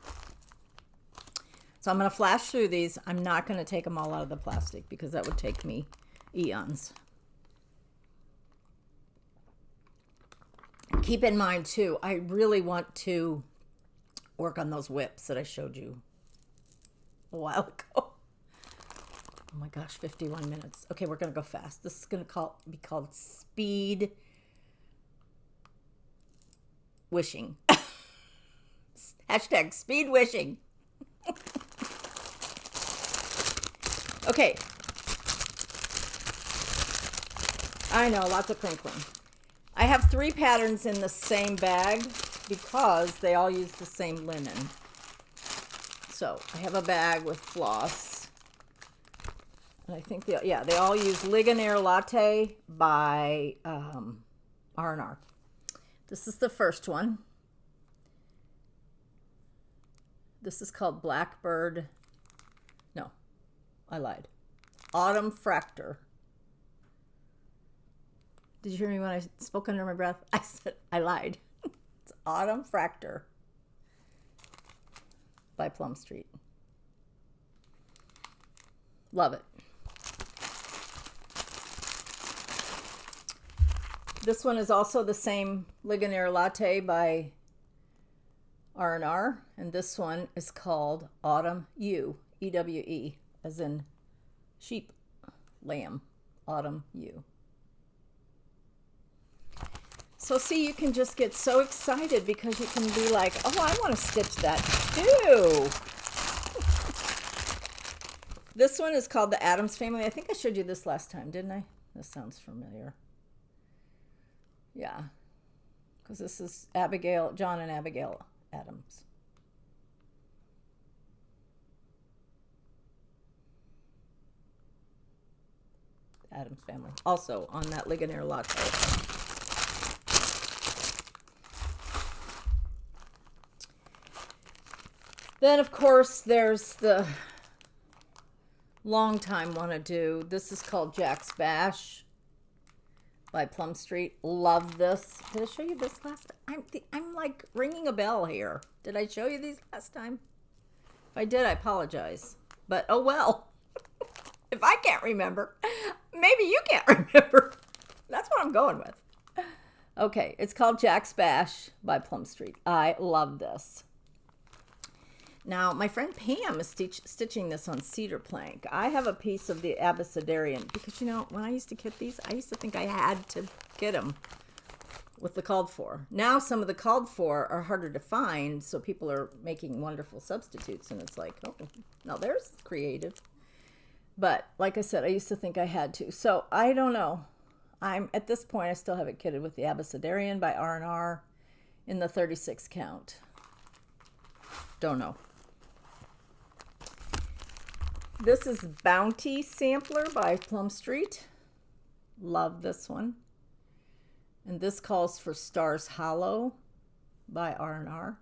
So I'm going to flash through these. I'm not going to take them all out of the plastic because that would take me eons. Keep in mind too, I really want to work on those whips that I showed you a while ago. Oh my gosh, 51 minutes. Okay, we're going to go fast. This is going to be called Speed Wishing. Hashtag Speed Wishing. Okay. I know, lots of crinkling. I have 3 patterns in the same bag because they all use the same linen. So I have a bag with floss. And I think they all use Ligonier Latte by R&R. This is the first one. This is called Blackbird. No, I lied. Autumn Fractor. Did you hear me when I spoke under my breath? I said I lied. It's Autumn Fractor by Plum Street. Love it. This one is also the same Ligonier Latte by R&R, and this one is called Autumn Ewe, E-W-E, as in sheep, lamb, Autumn Ewe. So see, you can just get so excited because you can be like, oh, I want to stitch that too. This one is called the Addams Family. I think I showed you this last time, didn't I? This sounds familiar. Yeah, because this is John and Abigail Adams. Addams Family. Also on that Ligonier Latte. Then, of course, there's the long time want to do. This is called Jack's Bash by Plum Street. Love this. Did I show you this last time? I'm like ringing a bell here. Did I show you these last time? If I did, I apologize. But oh well. If I can't remember, maybe you can't remember. That's what I'm going with. Okay, it's called Jack's Bash by Plum Street. I love this. Now, my friend Pam is stitching this on cedar plank. I have a piece of the Abecedarian because, you know, when I used to kit these, I used to think I had to kit them with the called for. Now, some of the called for are harder to find, so people are making wonderful substitutes, and it's like, oh, now there's creative. But, like I said, I used to think I had to. So, I don't know. At this point, I still have it kitted with the Abecedarian by R&R in the 36 count. Don't know. This is Bounty Sampler by Plum Street. Love this one. And this calls for Stars Hollow by R&R.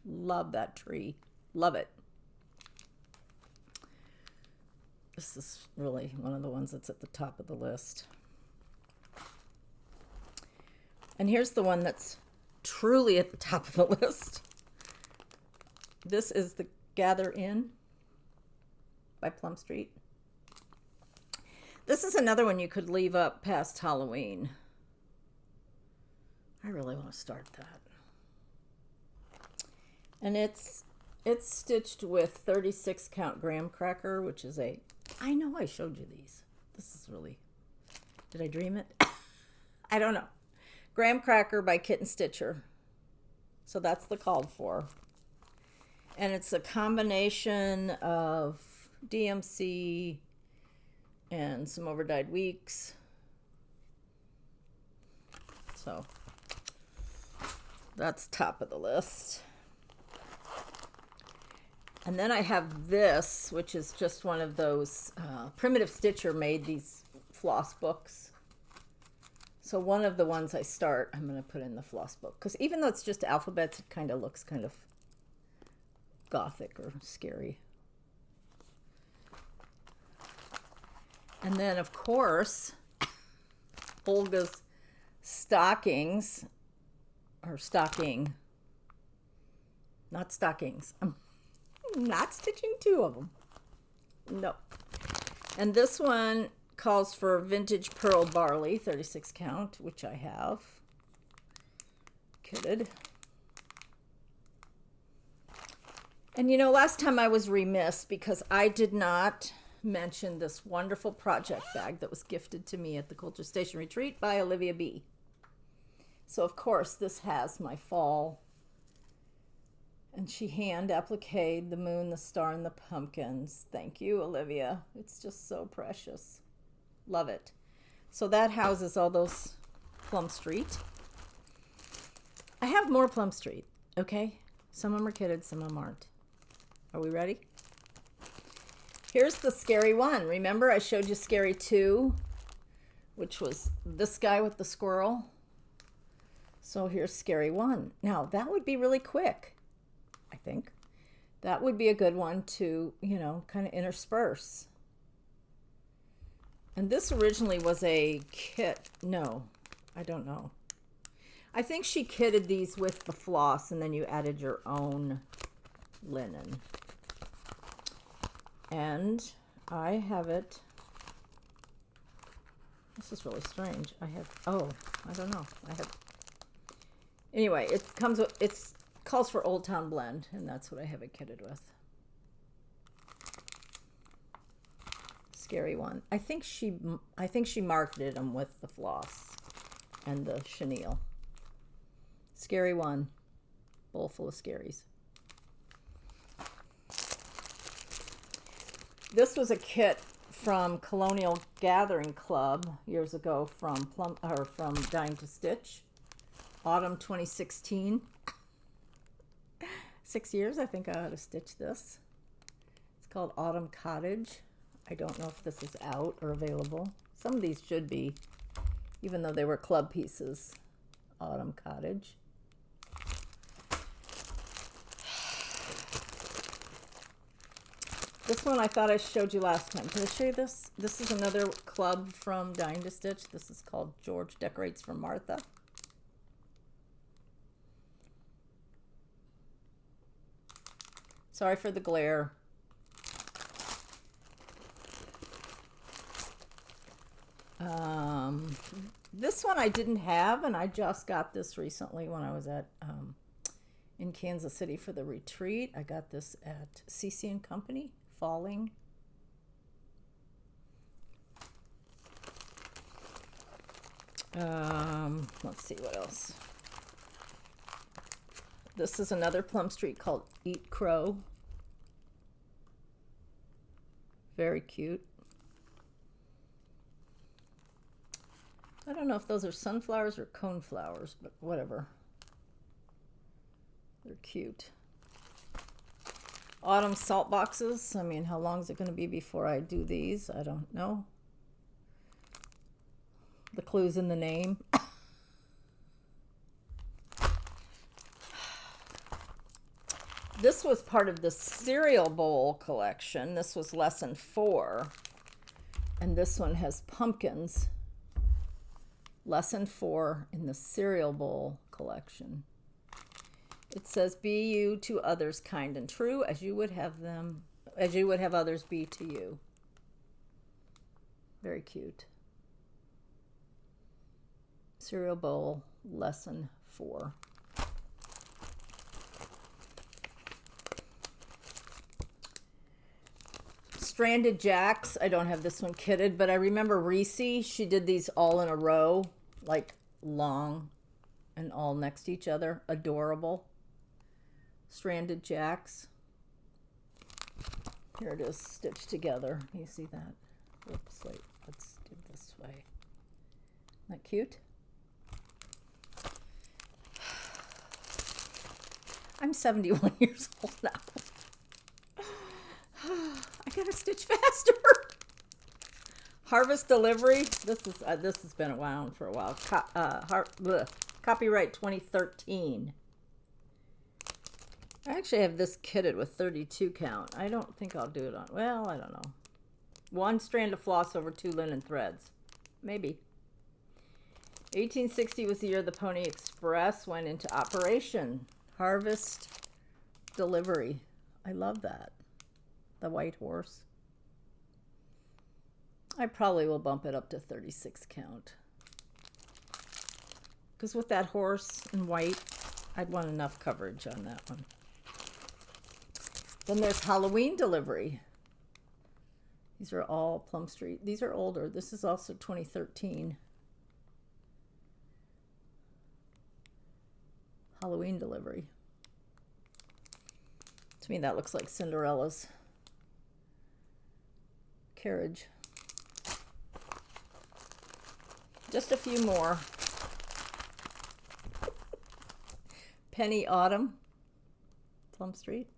Love that tree. Love it. This is really one of the ones that's at the top of the list. And here's the one that's truly at the top of the list. This is the Gather In by Plum Street. This is another one you could leave up past Halloween. I really want to start that. And it's stitched with 36 count graham cracker, which is a, I know I showed you these. This is really, did I dream it? I don't know. Graham cracker by Kit and Stitcher. So that's the called for. And it's a combination of DMC and some overdyed weeks. So that's top of the list. And then I have this, which is just one of those, Primitive Stitcher made these floss books. So one of the ones I start, I'm going to put in the floss book. Because even though it's just alphabets, it kind of looks kind of gothic or scary. And then, of course, Olga's stockings, or stocking, not stockings. I'm not stitching two of them. No. And this one calls for vintage pearl barley, 36 count, which I have kitted. And you know, last time I was remiss because I did not mention this wonderful project bag that was gifted to me at the Culture Station Retreat by Olivia B. So of course this has my fall, and she hand appliqued the moon, the star, and the pumpkins. Thank you, Olivia. It's just so precious. Love it. So that houses all those Plum Street. I have more Plum Street, okay? Some of them are kitted, some of them aren't. Are we ready? Here's the scary one. Remember I showed you Scary 2, which was this guy with the squirrel? So here's Scary 1. Now that would be really quick, I think. That would be a good one to, you know, kind of intersperse. And this originally was a kit. No, I don't know. I think she kitted these with the floss and then you added your own linen. And I have it. This is really strange. I have, oh, I don't know. I have, anyway, it comes with, it's calls for Old Town Blend, and that's what I have it kitted with. Scary 1. I think she marketed them with the floss and the chenille. Scary 1. Bowl full of scaries. This was a kit from Colonial Gathering Club years ago from Dying to Stitch. Autumn 2016. 6 years, I think I ought to stitch this. It's called Autumn Cottage. I don't know if this is out or available. Some of these should be, even though they were club pieces. Autumn Cottage. This one I thought I showed you last time. Did I show you this? This is another club from Dying to Stitch. This is called George Decorates for Martha. Sorry for the glare. This one I didn't have, and I just got this recently when I was at in Kansas City for the retreat. I got this at CC & Company, Falling. Let's see what else. This is another Plum Street called Eat Crow. Very cute. I don't know if those are sunflowers or coneflowers, but whatever. They're cute. Autumn salt boxes. I mean, how long is it going to be before I do these? I don't know. The clue's in the name. This was part of the cereal bowl collection. This was lesson 4. And this one has pumpkins. Lesson 4 in the cereal bowl collection. It says, "Be you to others kind and true, as you would have others be to you." Very cute. Cereal Bowl Lesson 4. Stranded Jacks. I don't have this one kitted, but I remember Reese, she did these all in a row, like long and all next to each other. Adorable. Stranded Jacks. Here it is, stitched together. You see that? Oops, wait, let's do it this way. Isn't that cute? I'm 71 years old now. I gotta stitch faster. Harvest Delivery. This has been around for a while. Copyright 2013. I actually have this kitted with 32 count. I don't think I'll do it on. Well, I don't know. 1 strand of floss over 2 linen threads. Maybe. 1860 was the year the Pony Express went into operation. Harvest Delivery. I love that. The white horse. I probably will bump it up to 36 count. Because with that horse in white, I'd want enough coverage on that one. Then there's Halloween Delivery. These are all Plum Street. These are older. This is also 2013. Halloween Delivery. To me, that looks like Cinderella's carriage. Just a few more. Penny Autumn, Plum Street.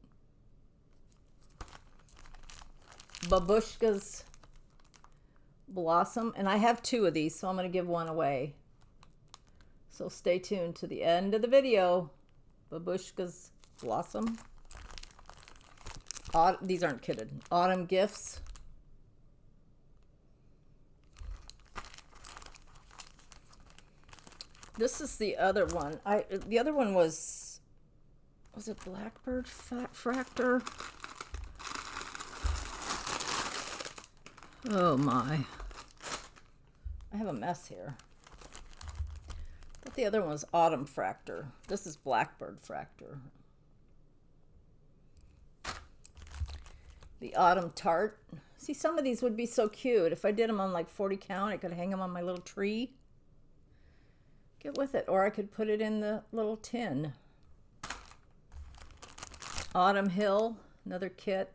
Babushka's Blossom. And I have 2 of these, so I'm going to give one away. So stay tuned to the end of the video. Babushka's Blossom. These aren't kitted. Autumn Gifts. This is the other one. The other one was it Blackbird Fractor? Oh my. I have a mess here. But the other one was Autumn Fractor. This is Blackbird Fractor. The Autumn Tart. See, some of these would be so cute. If I did them on like 40 count, I could hang them on my little tree. Get with it. Or I could put it in the little tin. Autumn Hill. Another kit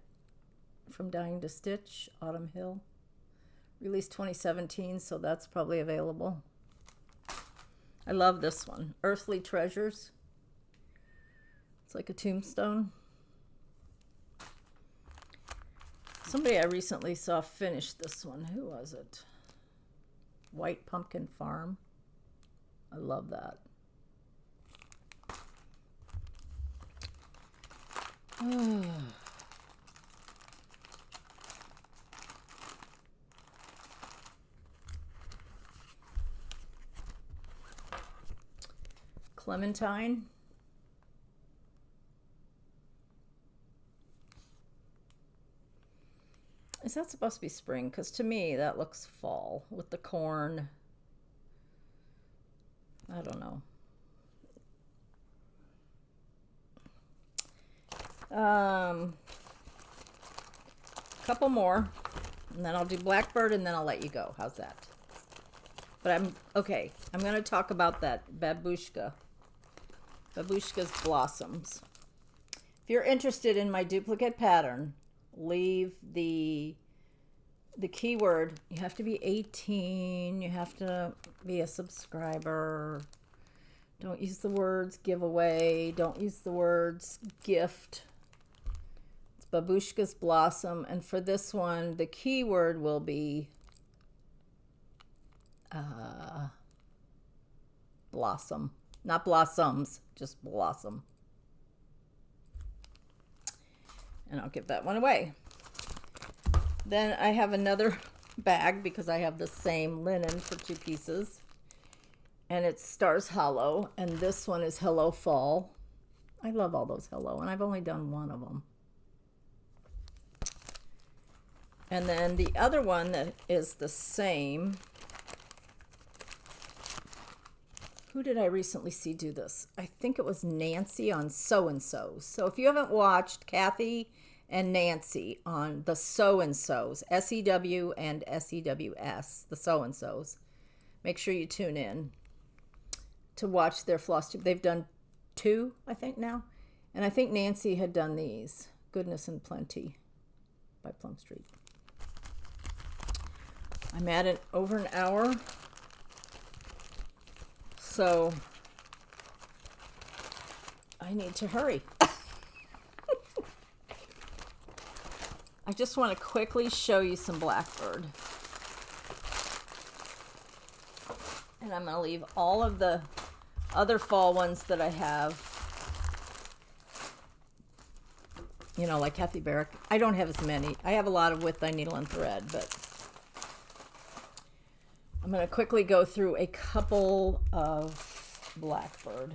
from Dying to Stitch. Autumn Hill. Released 2017, so that's probably available. I love this one. Earthly Treasures. It's like a tombstone. Somebody I recently saw finish this one. Who was it? White Pumpkin Farm. I love that. Clementine. Is that supposed to be spring? Because to me, that looks fall with the corn. I don't know. Couple more, and then I'll do Blackbird, and then I'll let you go. How's that? But I'm going to talk about that Babushka's Blossoms. If you're interested in my duplicate pattern, leave the keyword. You have to be 18. You have to be a subscriber. Don't use the words giveaway. Don't use the words gift. It's Babushka's Blossom. And for this one, the keyword will be blossom. Not blossoms, just blossom. And I'll give that one away. Then I have another bag because I have the same linen for 2 pieces. And it's Stars Hollow. And this one is Hello Fall. I love all those Hello. And I've only done one of them. And then the other one that is the same. Who did I recently see do this? I think it was Nancy on So and So's. So if you haven't watched Cathy and Nancy on the So and So's, SEW and SEWS, the So and So's, make sure you tune in to watch their Flosstube. They've done 2, I think, now. And I think Nancy had done these, Goodness and Plenty by Plum Street. I'm at it over an hour. So I need to hurry. I just want to quickly show you some Blackbird. And I'm going to leave all of the other fall ones that I have, you know, like Kathy Barrick. I don't have as many. I have a lot of With Thy Needle and Thread, but I'm going to quickly go through a couple of Blackbird.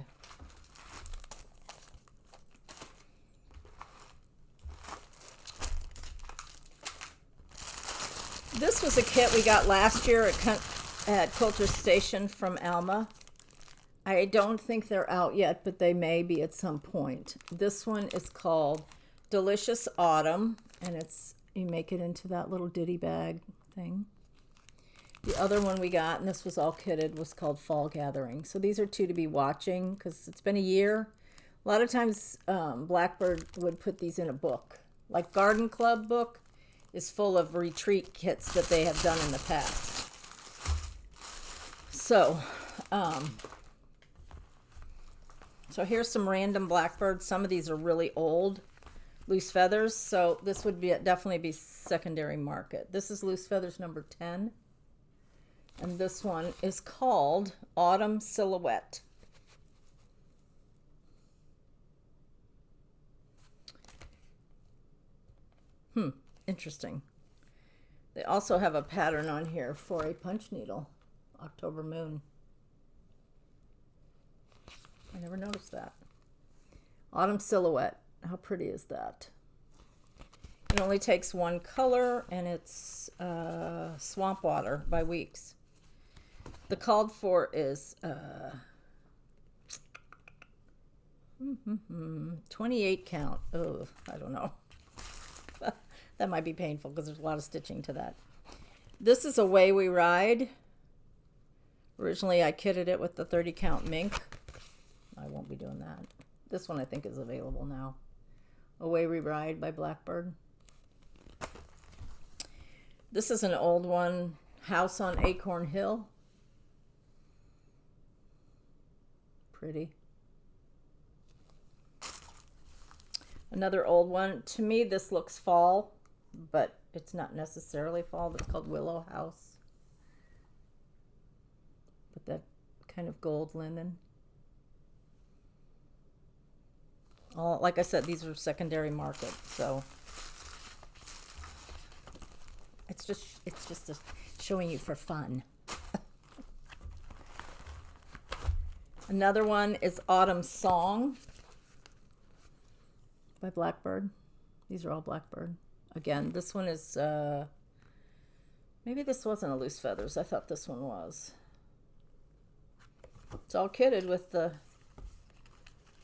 This was a kit we got last year at Quilter Station from Alma. I don't think they're out yet, but they may be at some point. This one is called Delicious Autumn, and it's, you make it into that little ditty bag thing. The other one we got, and this was all kitted, was called Fall Gathering. So these are 2 to be watching because it's been a year. A lot of times Blackbird would put these in a book. Like Garden Club book is full of retreat kits that they have done in the past. So, so here's some random Blackbirds. Some of these are really old. Loose Feathers. So this would be definitely be secondary market. This is Loose Feathers number 10. And this one is called Autumn Silhouette. Interesting. They also have a pattern on here for a punch needle, October Moon. I never noticed that. Autumn Silhouette. How pretty is that? It only takes 1 color, and it's Swamp Water by Weeks. The called for is 28 count. Oh, I don't know. That might be painful because there's a lot of stitching to that. This is Away We Ride. Originally, I kitted it with the 30 count mink. I won't be doing that. This one I think is available now. Away We Ride by Blackbird. This is an old one, House on Acorn Hill. Pretty. Another old one. To me, this looks fall, but it's not necessarily fall. It's called Willow House. With that kind of gold linen. All, like I said, these are secondary market, so it's just showing you for fun. Another one is Autumn Song by Blackbird. These are all Blackbird. Again, this one is, maybe this wasn't a Loose Feathers. I thought this one was. It's all kitted with the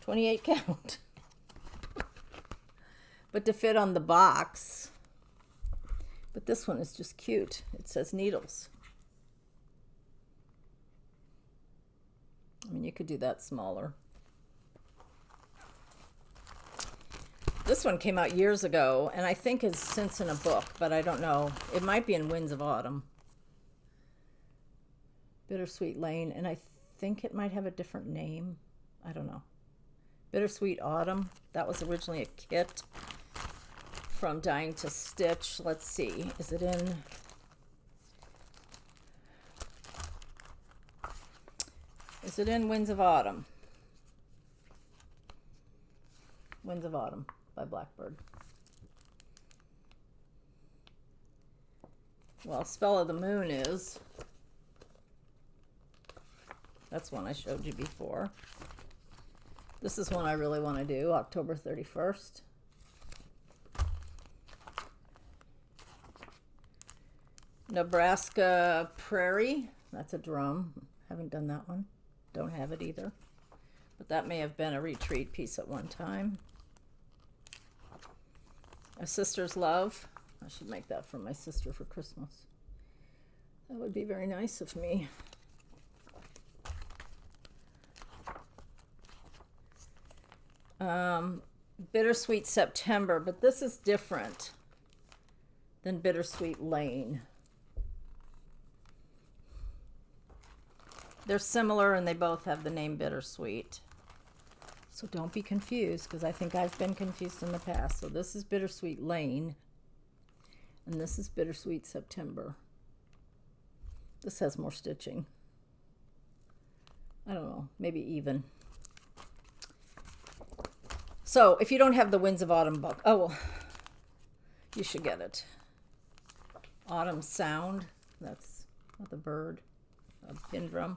28 count. But to fit on the box. But this one is just cute. It says needles. I mean, you could do that smaller. This one came out years ago, and I think is since in a book, but I don't know. It might be in Winds of Autumn. Bittersweet Lane, and I think it might have a different name. I don't know. Bittersweet Autumn. That was originally a kit from Dying to Stitch. Let's see. Is it in? Is it in Winds of Autumn? Winds of Autumn by Blackbird. Well, Spell of the Moon is. That's one I showed you before. This is one I really want to do, October 31st. Nebraska Prairie. That's a drum. Haven't done that one. Don't have it either. But that may have been a retreat piece at one time. A Sister's Love. I should make that for my sister for Christmas. That would be very nice of me. Bittersweet September, but this is different than Bittersweet Lane. They're similar and they both have the name Bittersweet. So don't be confused, because I think I've been confused in the past. So this is Bittersweet Lane and this is Bittersweet September. This has more stitching. I don't know, maybe even. So if you don't have the Winds of Autumn book, oh well, you should get it. Autumn Sound, that's the bird, a pin drum.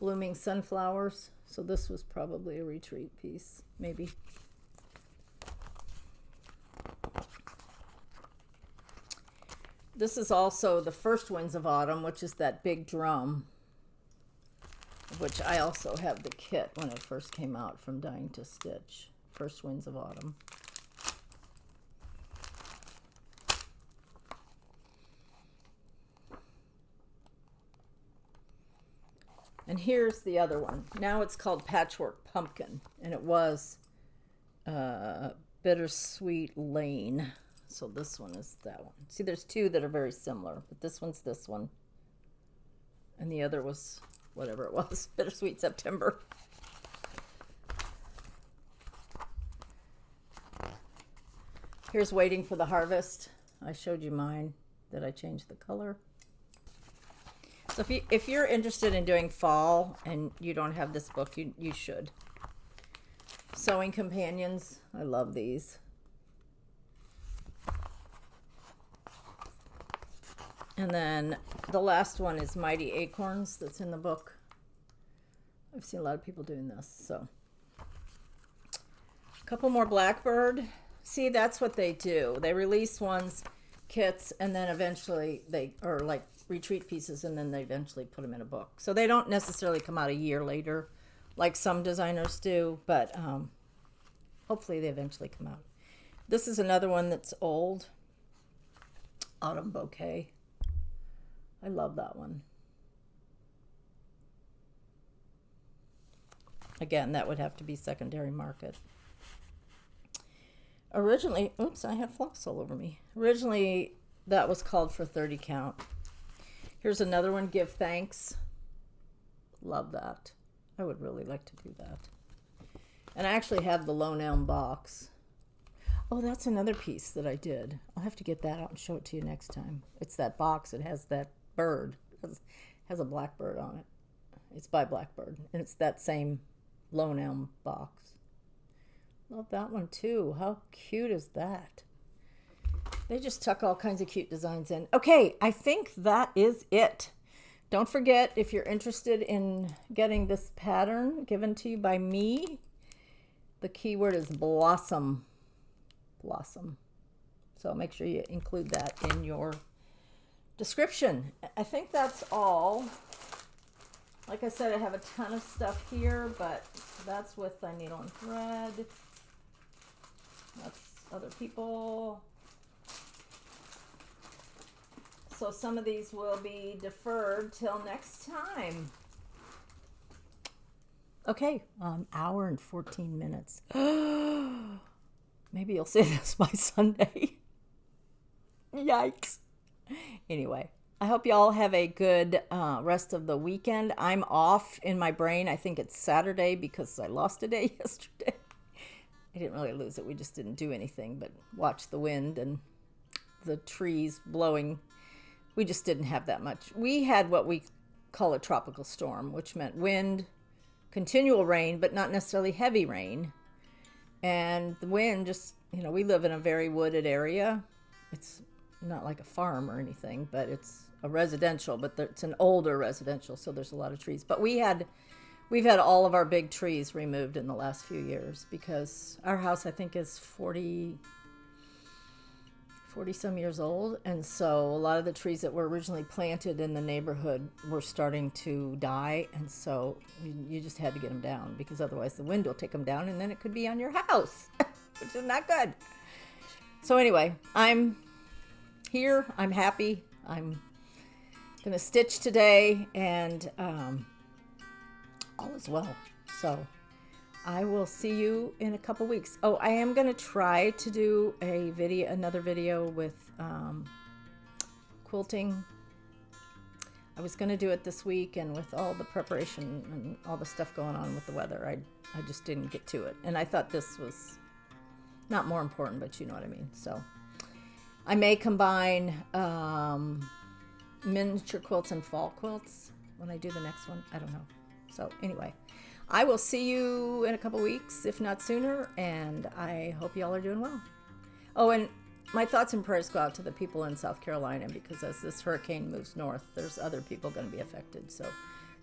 Blooming Sunflowers, so this was probably a retreat piece, maybe. This is also the first Winds of Autumn, which is that big drum, which I also have the kit when it first came out from Dying to Stitch. First Winds of Autumn. And here's the other one. Now it's called Patchwork Pumpkin, and it was Bittersweet Lane. So this one is that one. See, there's two that are very similar, but this one's this one. And the other was whatever it was, Bittersweet September. Here's Waiting for the Harvest. I showed you mine, that I changed the color. So if you're interested in doing fall and you don't have this book, you should. Sewing Companions. I love these. And then the last one is Mighty Acorns that's in the book. I've seen a lot of people doing this. So a couple more Blackbird. See, that's what they do. They release ones, kits, and then eventually or like retreat pieces, and then they eventually put them in a book. So they don't necessarily come out a year later like some designers do, but hopefully they eventually come out. This is another one that's old. Autumn Bouquet. I love that one. Again, that would have to be secondary market. Originally, oops, I have floss all over me. Originally, that was called for 30 count. Here's another one, Give Thanks. Love that. I would really like to do that. And I actually have the Lone Elm box. Oh, that's another piece that I did. I'll have to get that out and show it to you next time. It's that box. It has that bird. It has a blackbird on it. It's by Blackbird. And it's that same Lone Elm box. Love that one too. How cute is that? They just tuck all kinds of cute designs in. Okay, I think that is it. Don't forget, if you're interested in getting this pattern given to you by me, the keyword is blossom. Blossom. So make sure you include that in your description. I think that's all. Like I said, I have a ton of stuff here, but that's with the needle and thread. That's other people. So some of these will be deferred till next time. Okay, hour and 14 minutes. Maybe you'll say this by Sunday. Yikes. Anyway, I hope you all have a good rest of the weekend. I'm off in my brain. I think it's Saturday because I lost a day yesterday. I didn't really lose it. We just didn't do anything but watch the wind and the trees blowing. We just didn't have that much. We had what we call a tropical storm, which meant wind, continual rain, but not necessarily heavy rain. And the wind just, we live in a very wooded area. It's not like a farm or anything, but it's a residential, but it's an older residential, so there's a lot of trees. But we've had all of our big trees removed in the last few years because our house, I think, is 40 40-some years old, and so a lot of the trees that were originally planted in the neighborhood were starting to die, and so you just had to get them down, because otherwise the wind will take them down, and then it could be on your house, which is not good. So anyway, I'm here. I'm happy. I'm going to stitch today, and all is well. So I will see you in a couple weeks. Oh, I am going to try to do another video with quilting. I was going to do it this week, and with all the preparation and all the stuff going on with the weather, I just didn't get to it. And I thought this was not more important, but you know what I mean. So I may combine miniature quilts and fall quilts when I do the next one. I don't know. So anyway, I will see you in a couple weeks, if not sooner, and I hope y'all are doing well. Oh, and my thoughts and prayers go out to the people in South Carolina, because as this hurricane moves north, there's other people going to be affected. So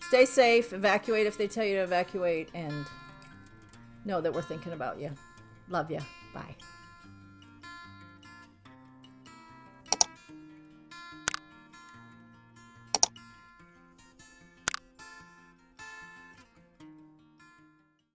stay safe, evacuate if they tell you to evacuate, and know that we're thinking about you. Love you. Bye.